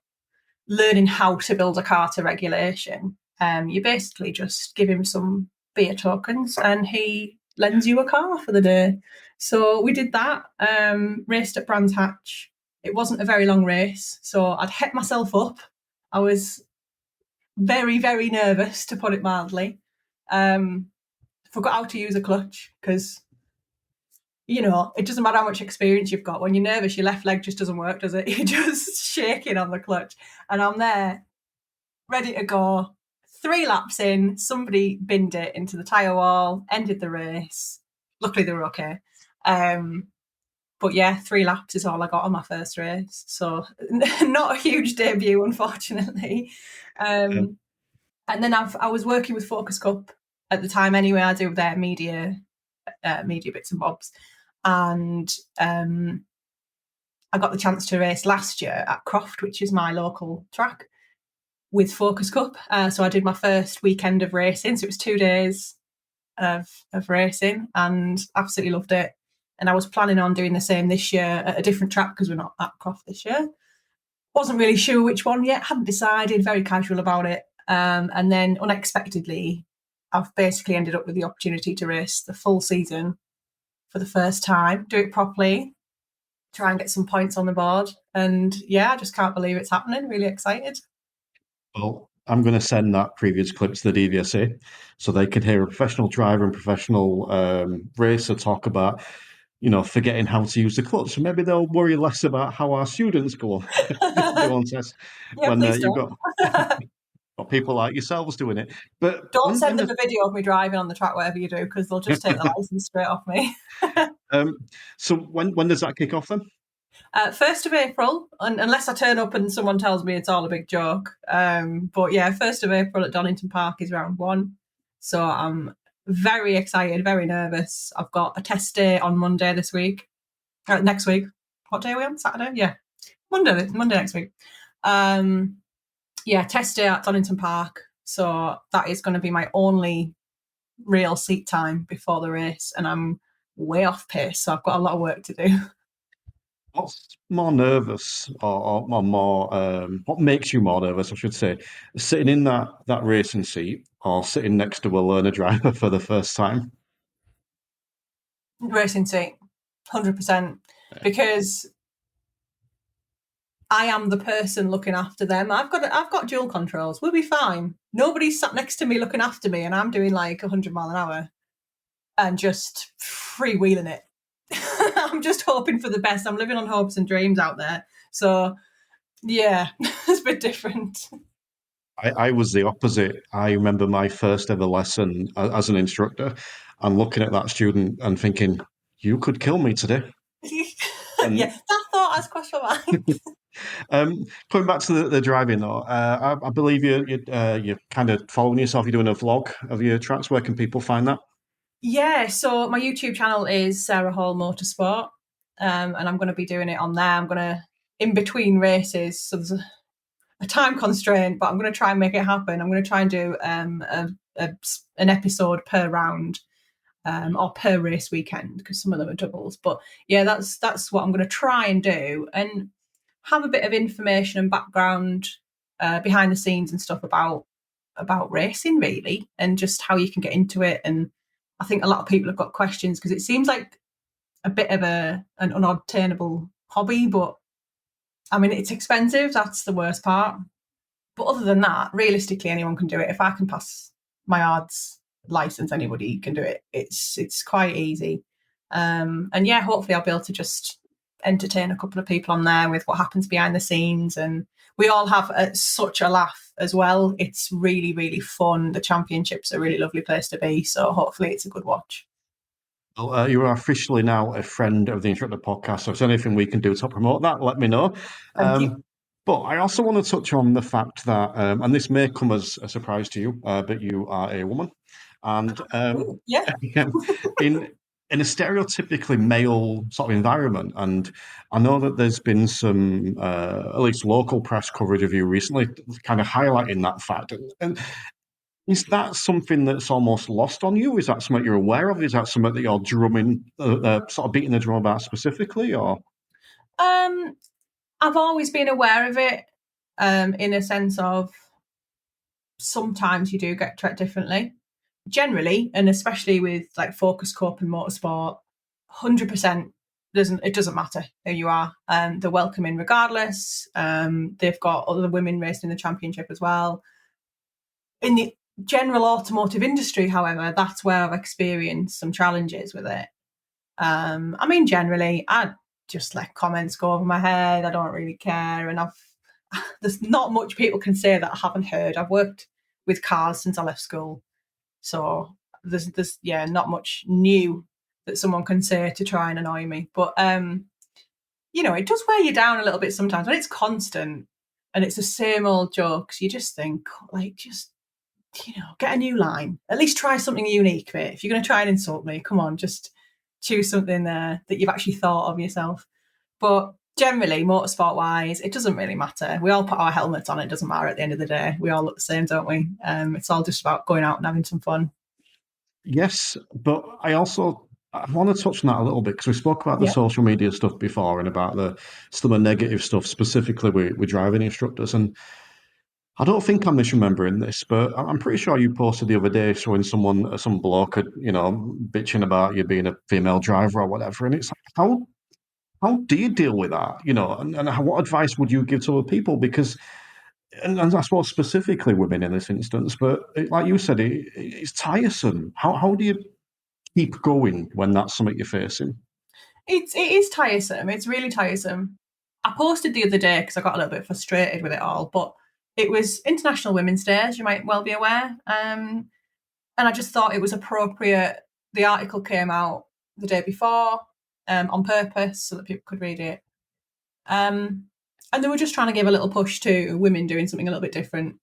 learning how to build a car to regulation. You basically just give him some beer tokens and he lends you a car for the day. So we did that, raced at Brands Hatch. It wasn't a very long race, so I'd het myself up. I was very, very nervous, to put it mildly. Forgot how to use a clutch because, it doesn't matter how much experience you've got. When you're nervous, your left leg just doesn't work, does it? You're just shaking on the clutch. And I'm there, ready to go. 3 laps in, somebody binned it into the tyre wall, ended the race. Luckily, they were okay. But yeah, 3 laps is all I got on my first race. So not a huge debut, unfortunately. And then I was working with Focus Cup at the time anyway. I do their media bits and bobs. And I got the chance to race last year at Croft, which is my local track, with Focus Cup. So I did my first weekend of racing. So it was 2 days of racing and absolutely loved it. And I was planning on doing the same this year at a different track because we're not at Croft this year. Wasn't really sure which one yet, hadn't decided, very casual about it. And then unexpectedly, I've basically ended up with the opportunity to race the full season for the first time, do it properly, try and get some points on the board. And yeah, I just can't believe it's happening. Really excited. Well, I'm going to send that previous clip to the DVSA so they can hear a professional driver and professional racer talk about, forgetting how to use the clutch. So maybe they'll worry less about how our students go on tests Yeah, when please you've don't. got people like yourselves doing it. But Don't send them a video of me driving on the track, whatever you do, because they'll just take the license straight off me. So when does that kick off then? 1st of April, unless I turn up and someone tells me it's all a big joke. But yeah, 1st of April at Donington Park is round 1. So I'm very excited, very nervous. I've got a test day on Monday this week. Next week. What day are we on? Saturday? Yeah. Monday next week. Test day at Donington Park. So that is going to be my only real seat time before the race. And I'm way off pace. So I've got a lot of work to do. What's more nervous, or more? What makes you more nervous, I should say, sitting in that racing seat or sitting next to a learner driver for the first time? Racing seat, 100%, because I am the person looking after them. I've got dual controls. We'll be fine. Nobody's sat next to me looking after me, and I'm doing like 100 mile an hour and just freewheeling it. I'm just hoping for the best. I'm living on hopes and dreams out there. So, yeah, it's a bit different. I was the opposite. I remember my first ever lesson as an instructor and looking at that student and thinking, you could kill me today. Yeah, that thought has crossed my mind. Coming back to the driving though, I believe you're kind of following yourself. You're doing a vlog of your tracks. Where can people find that? Yeah, so my YouTube channel is Sarah Hall Motorsport, and I'm going to be doing it on there. I'm going to, in between races, so there's a time constraint, but I'm going to try and make it happen. I'm going to try and do an episode per round, or per race weekend, because some of them are doubles. But yeah, that's what I'm going to try and do, and have a bit of information and background, behind the scenes and stuff about racing, really, and just how you can get into it. And I think a lot of people have got questions, because it seems like a bit of an unobtainable hobby, but I mean, it's expensive. That's the worst part. But other than that, realistically, anyone can do it. If I can pass my arts license, anybody can do it. It's quite easy. And yeah, hopefully I'll be able to just entertain a couple of people on there with what happens behind the scenes. And we all have such a laugh as well. It's really, really fun. The championships are a really lovely place to be. So hopefully it's a good watch. Well, you are officially now a friend of the Instructor podcast. So if there's anything we can do to promote that, let me know. Thank you. But I also want to touch on the fact that, and this may come as a surprise to you, but you are a woman, and Ooh, yeah. in in a stereotypically male sort of environment. And I know that there's been some, at least local press coverage of you recently, kind of highlighting that fact. And is that something that's almost lost on you? Is that something you're aware of? Is that something that you're drumming, sort of beating the drum about specifically, or? Um, I've always been aware of it, in a sense of sometimes you do get treated differently. Generally, and especially with like focus cup and motorsport, 100% doesn't matter who you are. They're welcoming regardless. They've got other women racing in the championship as well. In the general automotive industry, however, that's where I've experienced some challenges with it. I mean, generally, I just let comments go over my head. I don't really care, and there's not much people can say that I haven't heard. I've worked with cars since I left school, so there's yeah, not much new that someone can say to try and annoy me. But it does wear you down a little bit sometimes when it's constant and it's the same old jokes. You just think, like, just get a new line. At least try something unique, mate. If you're going to try and insult me, come on, just choose something there that you've actually thought of yourself. But generally, motorsport wise, it doesn't really matter. We all put our helmets on. It doesn't matter at the end of the day. We all look the same, don't we? It's all just about going out and having some fun. Yes, but I want to touch on that a little bit because we spoke about the Yeah. social media stuff before and about some of the negative stuff specifically with driving instructors. And I don't think I'm misremembering this, but I'm pretty sure you posted the other day showing some bloke, bitching about you being a female driver or whatever. And it's like, how do you deal with that? And what advice would you give to other people? Because, and I suppose specifically women in this instance, but like you said, it's tiresome. How do you keep going when that's something you're facing? It is tiresome. It's really tiresome. I posted the other day because I got a little bit frustrated with it all, but it was International Women's Day, as you might well be aware. And I just thought it was appropriate. The article came out the day before, on purpose so that people could read it. And they were just trying to give a little push to women doing something a little bit different.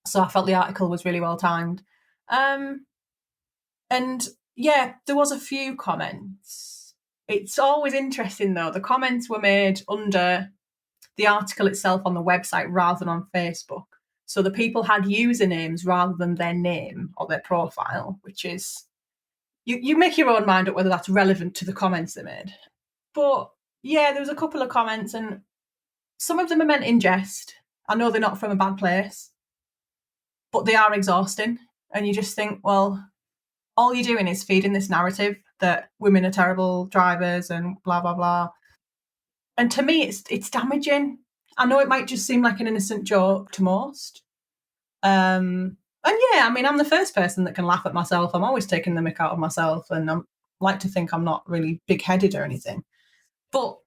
So I felt the article was really well timed. And yeah, there was a few comments. It's always interesting though. The comments were made under the article itself on the website rather than on Facebook. So the people had usernames rather than their name or their profile, which is you make your own mind up whether that's relevant to the comments they made. But yeah, there was a couple of comments, and some of them are meant in jest. I know they're not from a bad place, but they are exhausting. And you just think, well, all you're doing is feeding this narrative that women are terrible drivers and blah blah blah. And to me, it's damaging. I know it might just seem like an innocent joke to most. And yeah, I mean, I'm the first person that can laugh at myself. I'm always taking the mick out of myself, and I like to think I'm not really big-headed or anything. But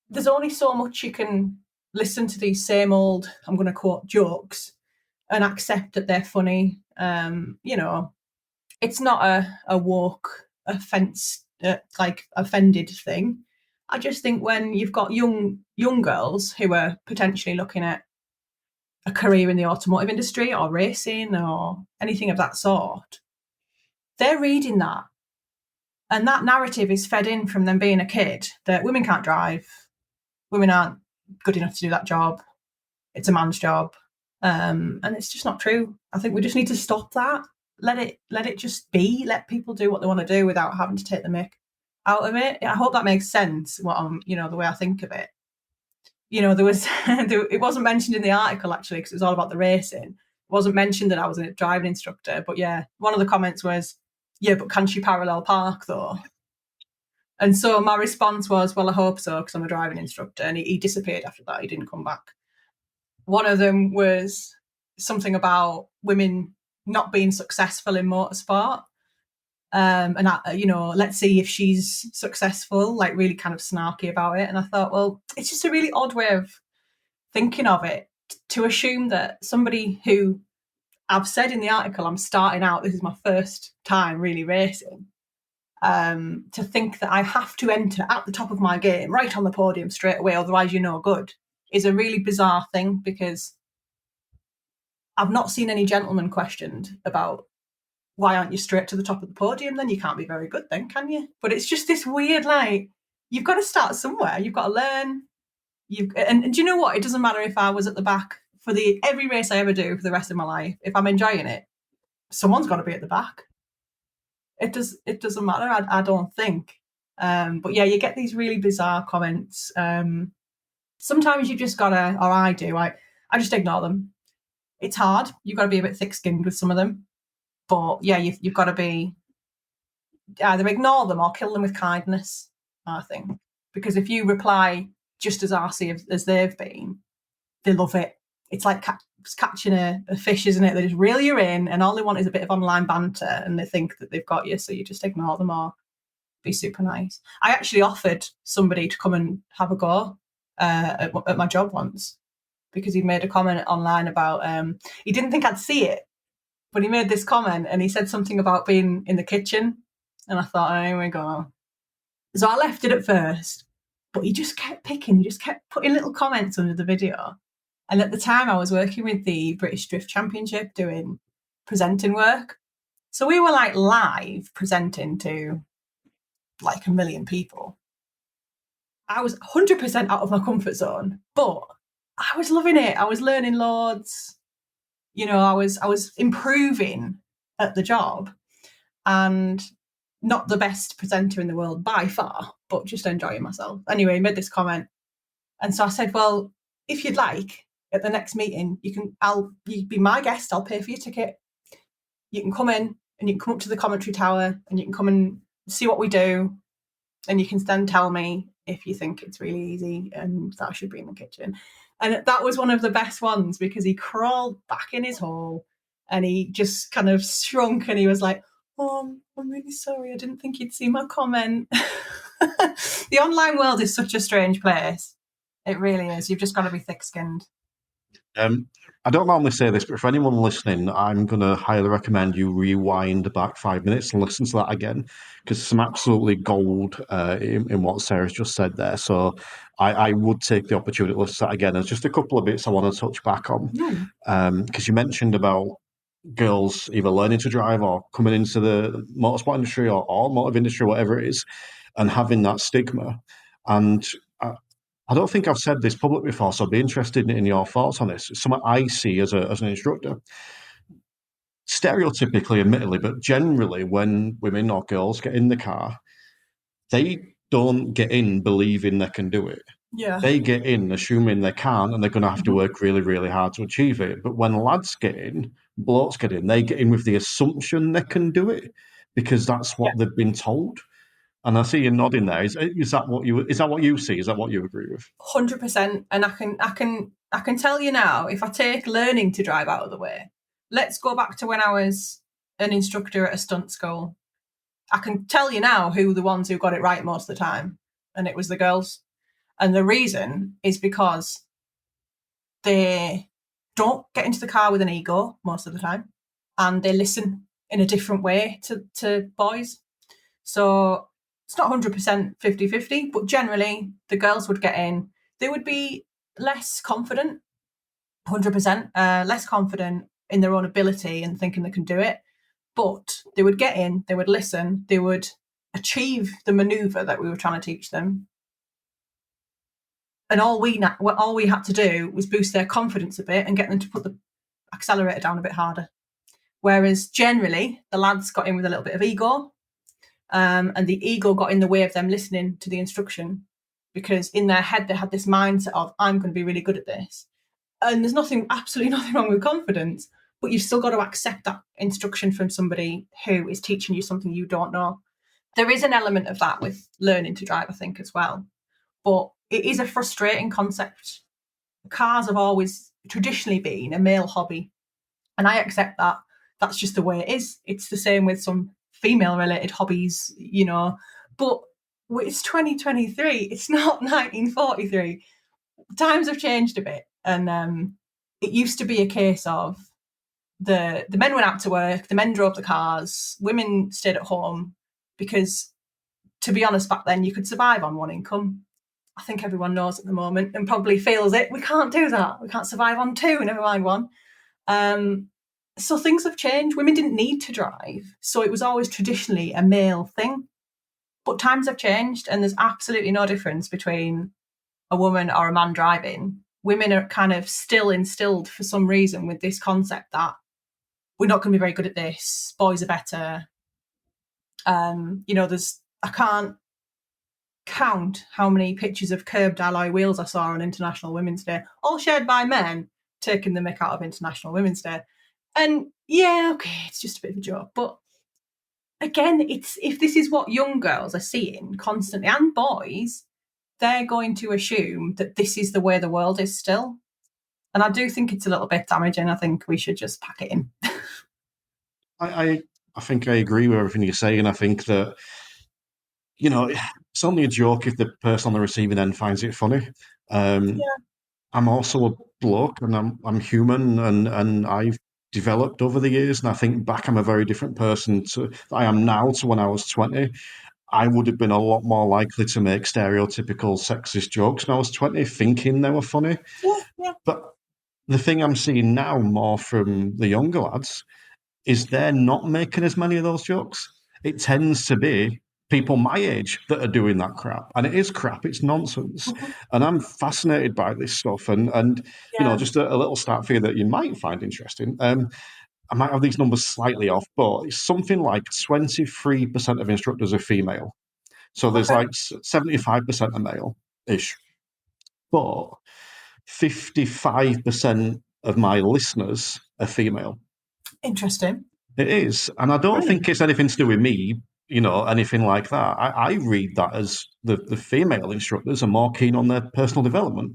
there's only so much you can listen to these same old, I'm going to quote, jokes and accept that they're funny. It's not a woke offense, like offended thing. I just think when you've got young girls who are potentially looking at a career in the automotive industry or racing or anything of that sort, they're reading that. And that narrative is fed in from them being a kid that women can't drive, women aren't good enough to do that job, it's a man's job. And it's just not true. I think we just need to stop that. Let it just be. Let people do what they want to do without having to take the mick out of it. I hope that makes sense. The way I think of it. There was it wasn't mentioned in the article actually because it was all about the racing. It wasn't mentioned that I was a driving instructor, but yeah, one of the comments was, "Yeah, but can she parallel park though?" And so my response was, "Well, I hope so because I'm a driving instructor." And he disappeared after that. He didn't come back. One of them was something about women not being successful in motorsport. Let's see if she's successful, like really kind of snarky about it. And I thought, well, it's just a really odd way of thinking of it to assume that somebody who I've said in the article, I'm starting out, this is my first time really racing, to think that I have to enter at the top of my game, right on the podium straight away, otherwise you're no good, is a really bizarre thing because I've not seen any gentlemen questioned about why aren't you straight to the top of the podium then? You can't be very good then, can you? But it's just this weird, like, you've got to start somewhere. You've got to learn. And do you know what? It doesn't matter if I was at the back for every race I ever do for the rest of my life. If I'm enjoying it, someone's got to be at the back. It doesn't matter, I don't think. But yeah, you get these really bizarre comments. Sometimes you just gotta, or I do, I just ignore them. It's hard. You've got to be a bit thick-skinned with some of them. But yeah, you've got to be either ignore them or kill them with kindness, I think. Because if you reply just as arsey as they've been, they love it. It's like catching a fish, isn't it? They just reel you in and all they want is a bit of online banter and they think that they've got you, so you just ignore them or be super nice. I actually offered somebody to come and have a go at my job once because he'd made a comment online about, he didn't think I'd see it, but he made this comment and he said something about being in the kitchen. And I thought, oh, here we go. So I left it at first, but he just kept picking. He just kept putting little comments under the video. And at the time I was working with the British Drift Championship doing presenting work. So we were like live presenting to like 1 million people. I was 100% out of my comfort zone, but I was loving it. I was learning loads. I was improving at the job and not the best presenter in the world by far, but just enjoying myself. Anyway, he made this comment. And so I said, well, if you'd like, at the next meeting, you be my guest, I'll pay for your ticket. You can come in and you can come up to the commentary tower and you can come and see what we do. And you can then tell me if you think it's really easy and that I should be in the kitchen. And that was one of the best ones because he crawled back in his hole and he just kind of shrunk and he was like, oh, I'm really sorry. I didn't think you'd see my comment. The online world is such a strange place. It really is. You've just got to be thick-skinned. I don't normally say this, but for anyone listening, I'm going to highly recommend you rewind back 5 minutes and listen to that again, because some absolutely gold in what Sarah's just said there. So I would take the opportunity to listen to that again. There's just a couple of bits I want to touch back on, because you mentioned about girls either learning to drive or coming into the motorsport industry or automotive industry, whatever it is, and having that stigma. And I don't think I've said this publicly before, so I'd be interested in your thoughts on this. It's something I see as an instructor. Stereotypically, admittedly, but generally when women or girls get in the car, they don't get in believing they can do it. Yeah. They get in assuming they can and they're going to have to work really, really hard to achieve it. But when lads get in, blokes get in, they get in with the assumption they can do it because that's what they've been told. And I see you nodding there. Is that what you see? Is that what you agree with? 100%. And I can tell you now, if I take learning to drive out of the way, let's go back to when I was an instructor at a stunt school. I can tell you now who the ones who got it right most of the time, and it was the girls. And the reason is because they don't get into the car with an ego most of the time, and they listen in a different way to boys. So it's not 100% 50-50, but generally the girls would get in. They would be less confident, 100%, less confident in their own ability and thinking they can do it. But they would get in, they would listen, they would achieve the maneuver that we were trying to teach them. And all we had to do was boost their confidence a bit and get them to put the accelerator down a bit harder. Whereas generally, the lads got in with a little bit of ego, and the ego got in the way of them listening to the instruction, because in their head they had this mindset of, I'm going to be really good at this. And there's absolutely nothing wrong with confidence, but you've still got to accept that instruction from somebody who is teaching you something you don't know. There is an element of that with learning to drive, I think, as well. But it is a frustrating concept. Cars have always traditionally been a male hobby, and I accept that. That's just the way it is. It's the same with some female-related hobbies, but it's 2023. It's not 1943. Times have changed a bit, and it used to be a case of the men went out to work, the men drove the cars, women stayed at home, because, to be honest, back then you could survive on one income. I think everyone knows at the moment and probably feels it. We can't do that. We can't survive on two, never mind one. So things have changed. Women didn't need to drive. So it was always traditionally a male thing. But times have changed, and there's absolutely no difference between a woman or a man driving. Women are kind of still instilled for some reason with this concept that we're not going to be very good at this. Boys are better. I can't count how many pictures of curbed alloy wheels I saw on International Women's Day, all shared by men taking the mick out of International Women's Day. And yeah, okay, it's just a bit of a joke. But again, if this is what young girls are seeing constantly, and boys, they're going to assume that this is the way the world is still. And I do think it's a little bit damaging. I think we should just pack it in. I think I agree with everything you're saying. I think that, it's only a joke if the person on the receiving end finds it funny. I'm also a bloke, and I'm human, and I've developed over the years. And I think back, I'm a very different person to I am now to when I was 20. I would have been a lot more likely to make stereotypical sexist jokes when I was 20, thinking they were funny. Yeah. But the thing I'm seeing now more from the younger lads is they're not making as many of those jokes. It tends to be people my age that are doing that crap. And it is crap, it's nonsense. And I'm fascinated by this stuff. And just a little stat for you that you might find interesting. I might have these numbers slightly off, but it's something like 23% of instructors are female. So there's like 75% are male-ish. But 55% of my listeners are female. Interesting. It is. And I don't think it's anything to do with me, anything like that. I read that as the female instructors are more keen on their personal development.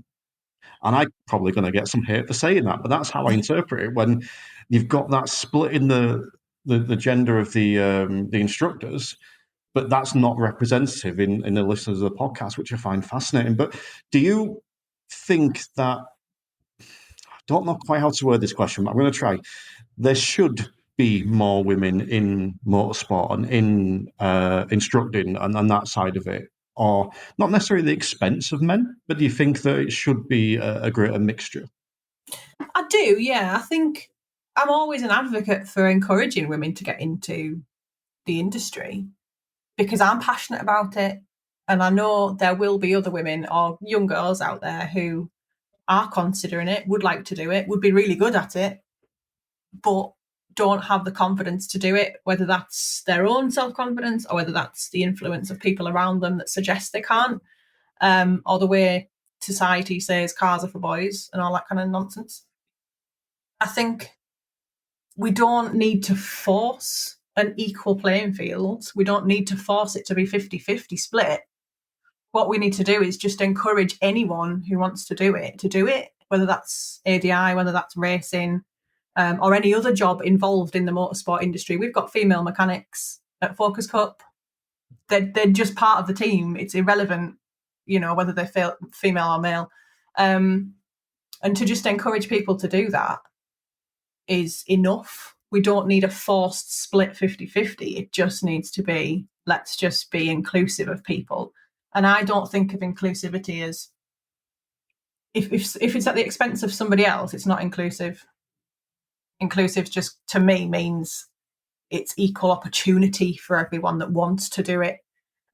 And I'm probably going to get some hate for saying that, but that's how I interpret it. When you've got that split in the gender of the instructors, but that's not representative in the listeners of the podcast, which I find fascinating. But do you think that, I don't know quite how to word this question, but I'm going to try. There should be more women in motorsport and in instructing and that side of it, or not necessarily the expense of men, but do you think that it should be a greater mixture? I do, yeah. I think I'm always an advocate for encouraging women to get into the industry, because I'm passionate about it. And I know there will be other women or young girls out there who are considering it, would like to do it, would be really good at it, but don't have the confidence to do it, whether that's their own self-confidence or whether that's the influence of people around them that suggest they can't, or the way society says cars are for boys and all that kind of nonsense. I think we don't need to force an equal playing field. We don't need to force it to be 50-50 split. What we need to do is just encourage anyone who wants to do it, whether that's ADI, whether that's racing, or any other job involved in the motorsport industry. We've got female mechanics at Focus Cup. They're just part of the team. It's irrelevant, whether they're female or male. And to just encourage people to do that is enough. We don't need a forced split 50-50. It just needs to be let's just be inclusive of people. And I don't think of inclusivity as if it's at the expense of somebody else, it's not inclusive. Inclusive just to me means it's equal opportunity for everyone that wants to do it.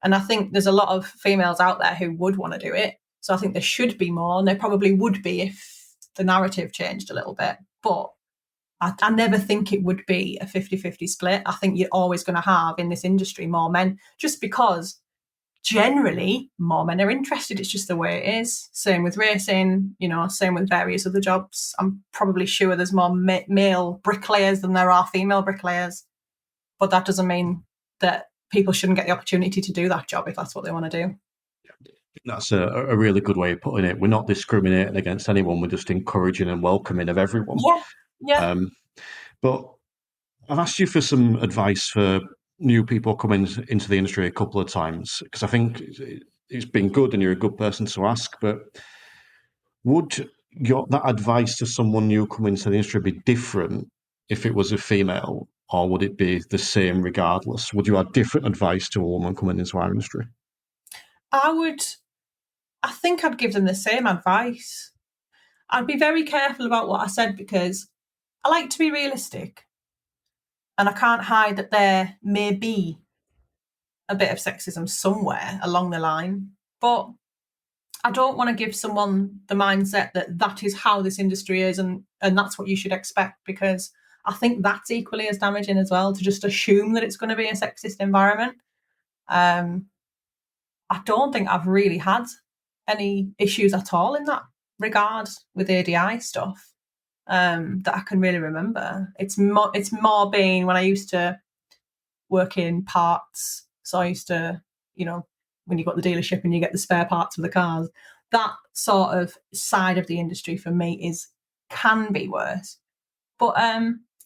And I think there's a lot of females out there who would want to do it. So I think there should be more, and there probably would be if the narrative changed a little bit. But I never think it would be a 50-50 split. I think you're always going to have in this industry more men, just because generally more men are interested. It's just the way it is. Same with racing, same with various other jobs. I'm probably sure there's more male bricklayers than there are female bricklayers. But that doesn't mean that people shouldn't get the opportunity to do that job if that's what they want to do. That's a really good way of putting it. We're not discriminating against anyone. We're just encouraging and welcoming of everyone. Yeah. But I've asked you for some advice for new people coming into the industry a couple of times, because I think it's been good and you're a good person to ask. But would that advice to someone new coming into the industry be different if it was a female, or would it be the same regardless? Would you have different advice to a woman coming into our industry? I think I'd give them the same advice. I'd be very careful about what I said because I like to be realistic. And I can't hide that there may be a bit of sexism somewhere along the line. But I don't want to give someone the mindset that is how this industry is and that's what you should expect, because I think that's equally as damaging as well, to just assume that it's going to be a sexist environment. I don't think I've really had any issues at all in that regard with ADI stuff that I can really remember. It's more been when I used to work in parts. So I used to, when you got the dealership and you get the spare parts for the cars, that sort of side of the industry for me can be worse. But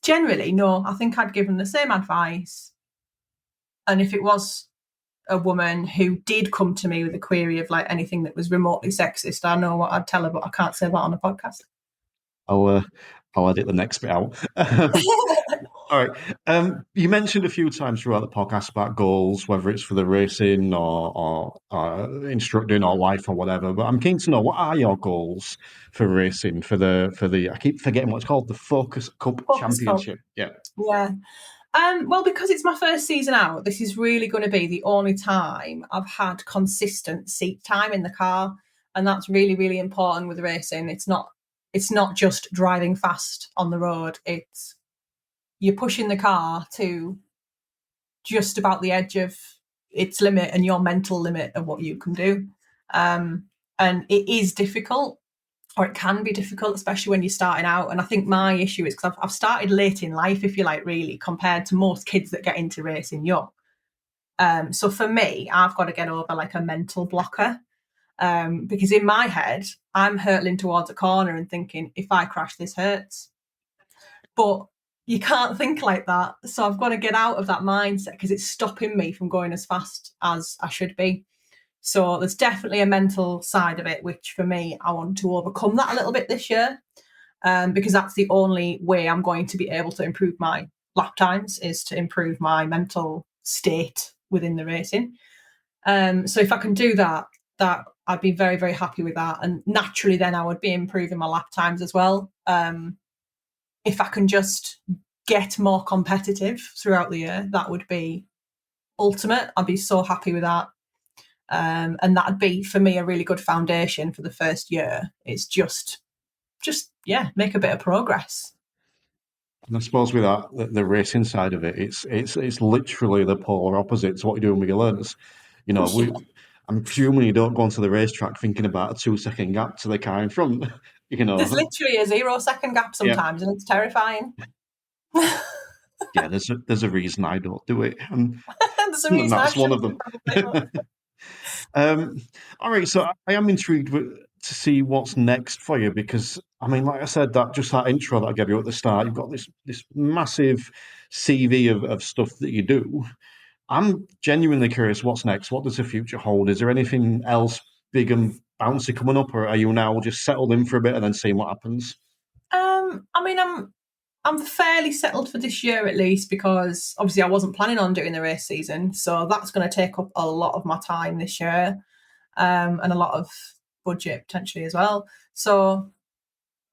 generally, no, I think I'd give them the same advice. And if it was a woman who did come to me with a query of like anything that was remotely sexist, I know what I'd tell her, but I can't say that on a podcast. I'll edit the next bit out. All right. You mentioned a few times throughout the podcast about goals, whether it's for the racing or instructing or life or whatever. But I'm keen to know, what are your goals for racing for the I keep forgetting what it's called, the Focus Cup Championship. Yeah. Well, because it's my first season out, this is really going to be the only time I've had consistent seat time in the car, and that's really, really important with racing. It's not just driving fast on the road. It's you're pushing the car to just about the edge of its limit and your mental limit of what you can do. And it is difficult, or it can be difficult, especially when you're starting out. And I think my issue is because I've started late in life, if you like, really, compared to most kids that get into racing young. So for me, I've got to get over like a mental blocker. Because in my head, I'm hurtling towards a corner and thinking, if I crash, this hurts. But you can't think like that. So I've got to get out of that mindset because it's stopping me from going as fast as I should be. So there's definitely a mental side of it, which for me, I want to overcome that a little bit this year, because that's the only way I'm going to be able to improve my lap times, is to improve my mental state within the racing. So if I can do that I'd be very, very happy with that. And naturally then I would be improving my lap times as well. If I can just get more competitive throughout the year, that would be ultimate. I'd be so happy with that. And that'd be, for me, a really good foundation for the first year. It's just make a bit of progress. And I suppose with that, the racing side of it, it's literally the polar opposite to what you're doing with your learners. I'm presuming you don't go onto the racetrack thinking about a 2-second gap to the car in front. There's literally a 0-second gap sometimes, and it's terrifying. Yeah, there's a reason I don't do it. There's a reason that's one of them. All right, so I am intrigued to see what's next for you, because I mean, like I said, that intro that I gave you at the start, you've got this massive CV of stuff that you do. I'm genuinely curious, what's next? What does the future hold? Is there anything else big and bouncy coming up, or are you now just settled in for a bit and then seeing what happens? I mean, I'm fairly settled for this year at least, because obviously I wasn't planning on doing the race season. So that's going to take up a lot of my time this year, and a lot of budget potentially as well. So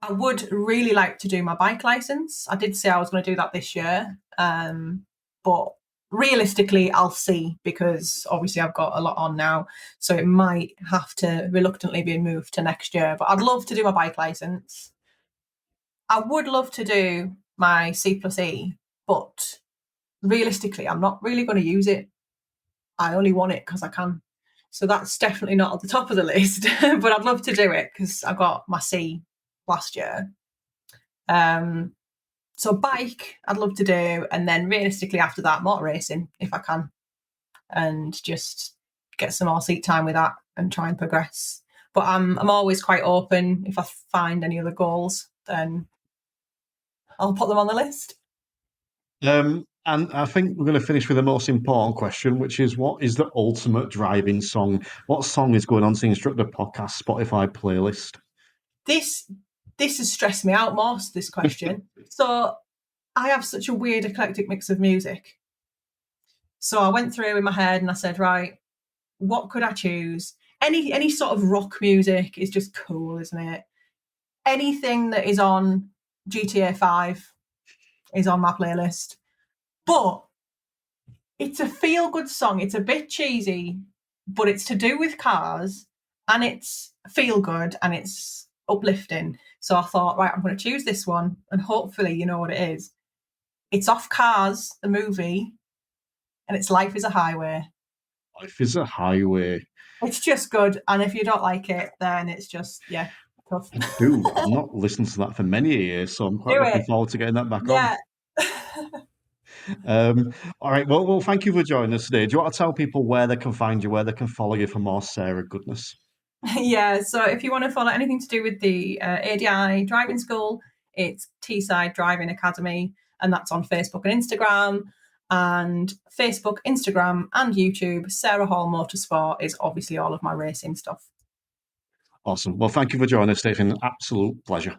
I would really like to do my bike license. I did say I was going to do that this year, but realistically, I'll see, because obviously I've got a lot on now, so it might have to reluctantly be moved to next year. But I'd love to do my bike license. I would love to do my C+E, but realistically, I'm not really going to use it. I only want it because I can. So that's definitely not at the top of the list, but I'd love to do it because I got my C last year. So bike, I'd love to do, and then realistically after that, motor racing if I can, and just get some more seat time with that and try and progress. But I'm always quite open. If I find any other goals, then I'll put them on the list. And I think we're going to finish with the most important question, which is, what is the ultimate driving song? What song is going on to the Instructor Podcast Spotify playlist? This has stressed me out most, this question. So I have such a weird eclectic mix of music. So I went through in my head and I said, right, what could I choose? Any sort of rock music is just cool, isn't it? Anything that is on GTA 5 is on my playlist. But it's a feel-good song. It's a bit cheesy, but it's to do with cars, and it's feel-good, and it's uplifting. So I thought, right, I'm going to choose this one, and hopefully you know what it is. It's off Cars, the movie, and it's Life is a Highway. Life is a Highway. It's just good, and if you don't like it, then it's just, yeah, tough. Dude, I've not listened to that for many years, so I'm quite Do looking it. forward to getting that back on. Yeah. All right, well, thank you for joining us today. Do you want to tell people where they can find you, where they can follow you for more Sarah goodness? Yeah, so if you want to follow anything to do with the ADI driving school, it's Teesside Driving Academy, and that's on Facebook and Instagram. And Facebook, Instagram, and YouTube, Sarah Hall Motorsport is obviously all of my racing stuff. Awesome. Well, thank you for joining us. It's been an absolute pleasure.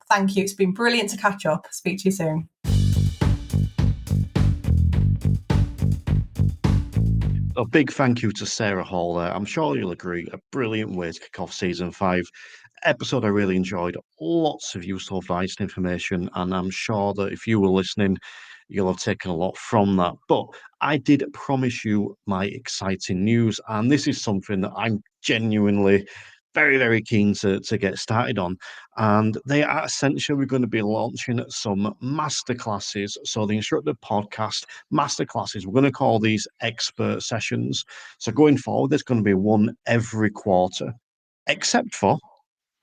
Thank you. It's been brilliant to catch up. Speak to you soon. A big thank you to Sarah Hall there. I'm sure you'll agree, a brilliant way to kick off season 5. Episode I really enjoyed. Lots of useful advice and information, and I'm sure that if you were listening, you'll have taken a lot from that. But I did promise you my exciting news, and this is something that I'm genuinely very, very keen to get started on. And they are essentially going to be launching some masterclasses. So the Instructor Podcast masterclasses, we're going to call these expert sessions. So going forward, there's going to be one every quarter, except for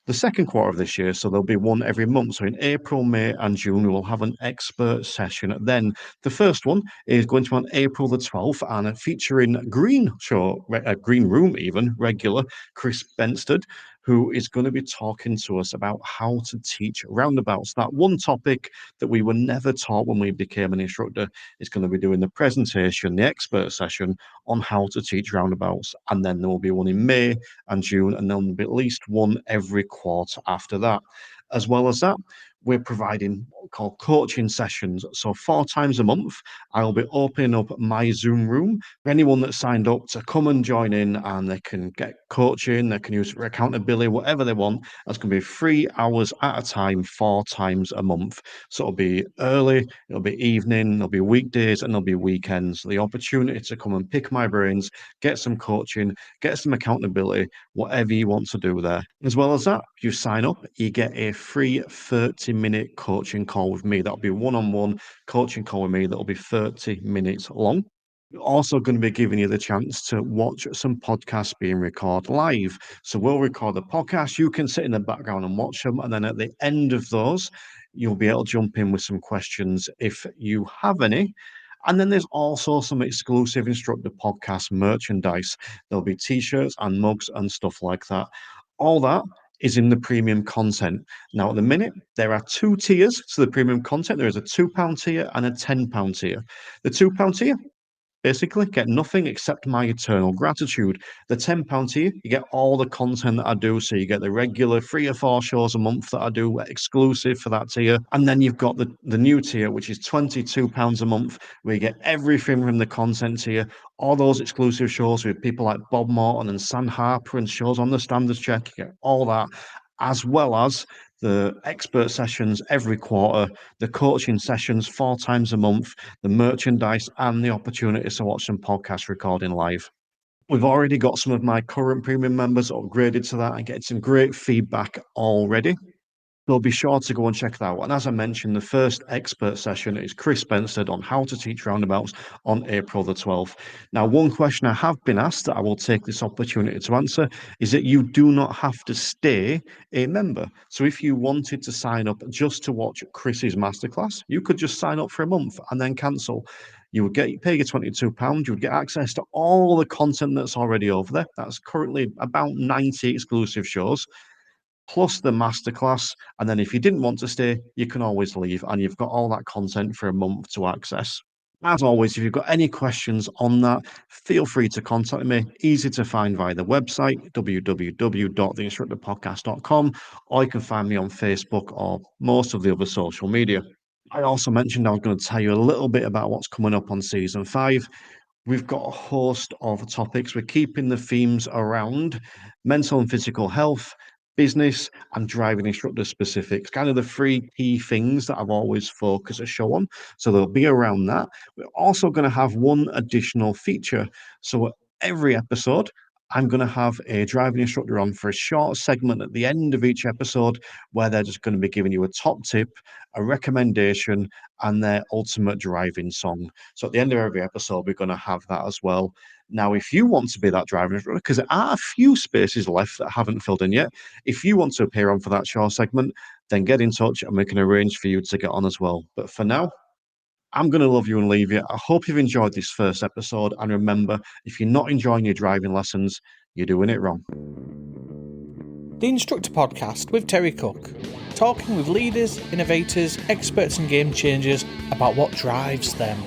the second quarter of this year. So there'll be one every month. So in April, May, and June, we will have an expert session. Then the first one is going to be on April the 12th, and featuring Green Room even, regular Chris Benstead, who is going to be talking to us about how to teach roundabouts. That one topic that we were never taught when we became an instructor is going to be doing the presentation, the expert session on how to teach roundabouts. And then there will be one in May and June, and then there'll be at least one every quarter after that. As well as that, we're providing what we call coaching sessions. So 4 times a month, I'll be opening up my Zoom room for anyone that's signed up to come and join in, and they can get coaching, they can use it for accountability, whatever they want. That's going to be 3 hours at a time, 4 times a month. So it'll be early, it'll be evening, there'll be weekdays, and there'll be weekends. The opportunity to come and pick my brains, get some coaching, get some accountability, whatever you want to do there. As well as that, you sign up, you get a free 30-minute coaching call with me. That'll be one-on-one coaching call with me. That'll be 30 minutes long. We're also going to be giving you the chance to watch some podcasts being recorded live. So we'll record the podcast. You can sit in the background and watch them. And then at the end of those, you'll be able to jump in with some questions if you have any. And then there's also some exclusive Instructor Podcast merchandise. There'll be t-shirts and mugs and stuff like that. All that is in the premium content. Now, at the minute, there are 2 tiers to the premium content. There is a £2 tier and a £10 tier. The £2 tier Basically, get nothing except my eternal gratitude. The £10 tier, you get all the content that I do. So you get the regular 3 or 4 shows a month that I do exclusive for that tier. And then you've got the new tier, which is £22 a month, where you get everything from the content tier, all those exclusive shows with people like Bob Morton and Sam Harper and shows on the standards check. You get all that, as well as the expert sessions every quarter, the coaching sessions 4 times a month, the merchandise, and the opportunity to watch some podcast recording live. We've already got some of my current premium members upgraded to that and getting some great feedback already. So be sure to go and check that out. And as I mentioned, the first expert session is Chris Spencer on how to teach roundabouts on April the 12th. Now, one question I have been asked that I will take this opportunity to answer is that you do not have to stay a member. So if you wanted to sign up just to watch Chris's masterclass, you could just sign up for a month and then cancel. You would pay your £22. You would get access to all the content that's already over there. That's currently about 90 exclusive shows, plus the masterclass. And then if you didn't want to stay, you can always leave, and you've got all that content for a month to access. As always, if you've got any questions on that, feel free to contact me. Easy to find via the website, www.theinstructorpodcast.com, or you can find me on Facebook or most of the other social media. I also mentioned I was going to tell you a little bit about what's coming up on season 5. We've got a host of topics. We're keeping the themes around mental and physical health, business, and driving instructor specifics, kind of the 3 key things that I've always focused a show on. So they'll be around that. We're also going to have one additional feature. So every episode, I'm going to have a driving instructor on for a short segment at the end of each episode where they're just going to be giving you a top tip, a recommendation, and their ultimate driving song. So at the end of every episode, we're going to have that as well. Now, if you want to be that driving instructor, because there are a few spaces left that haven't filled in yet, if you want to appear on for that short segment, then get in touch and we can arrange for you to get on as well. But for now, I'm going to love you and leave you. I hope you've enjoyed this first episode. And remember, if you're not enjoying your driving lessons, you're doing it wrong. The Instructor Podcast with Terry Cook, talking with leaders, innovators, experts and game changers about what drives them.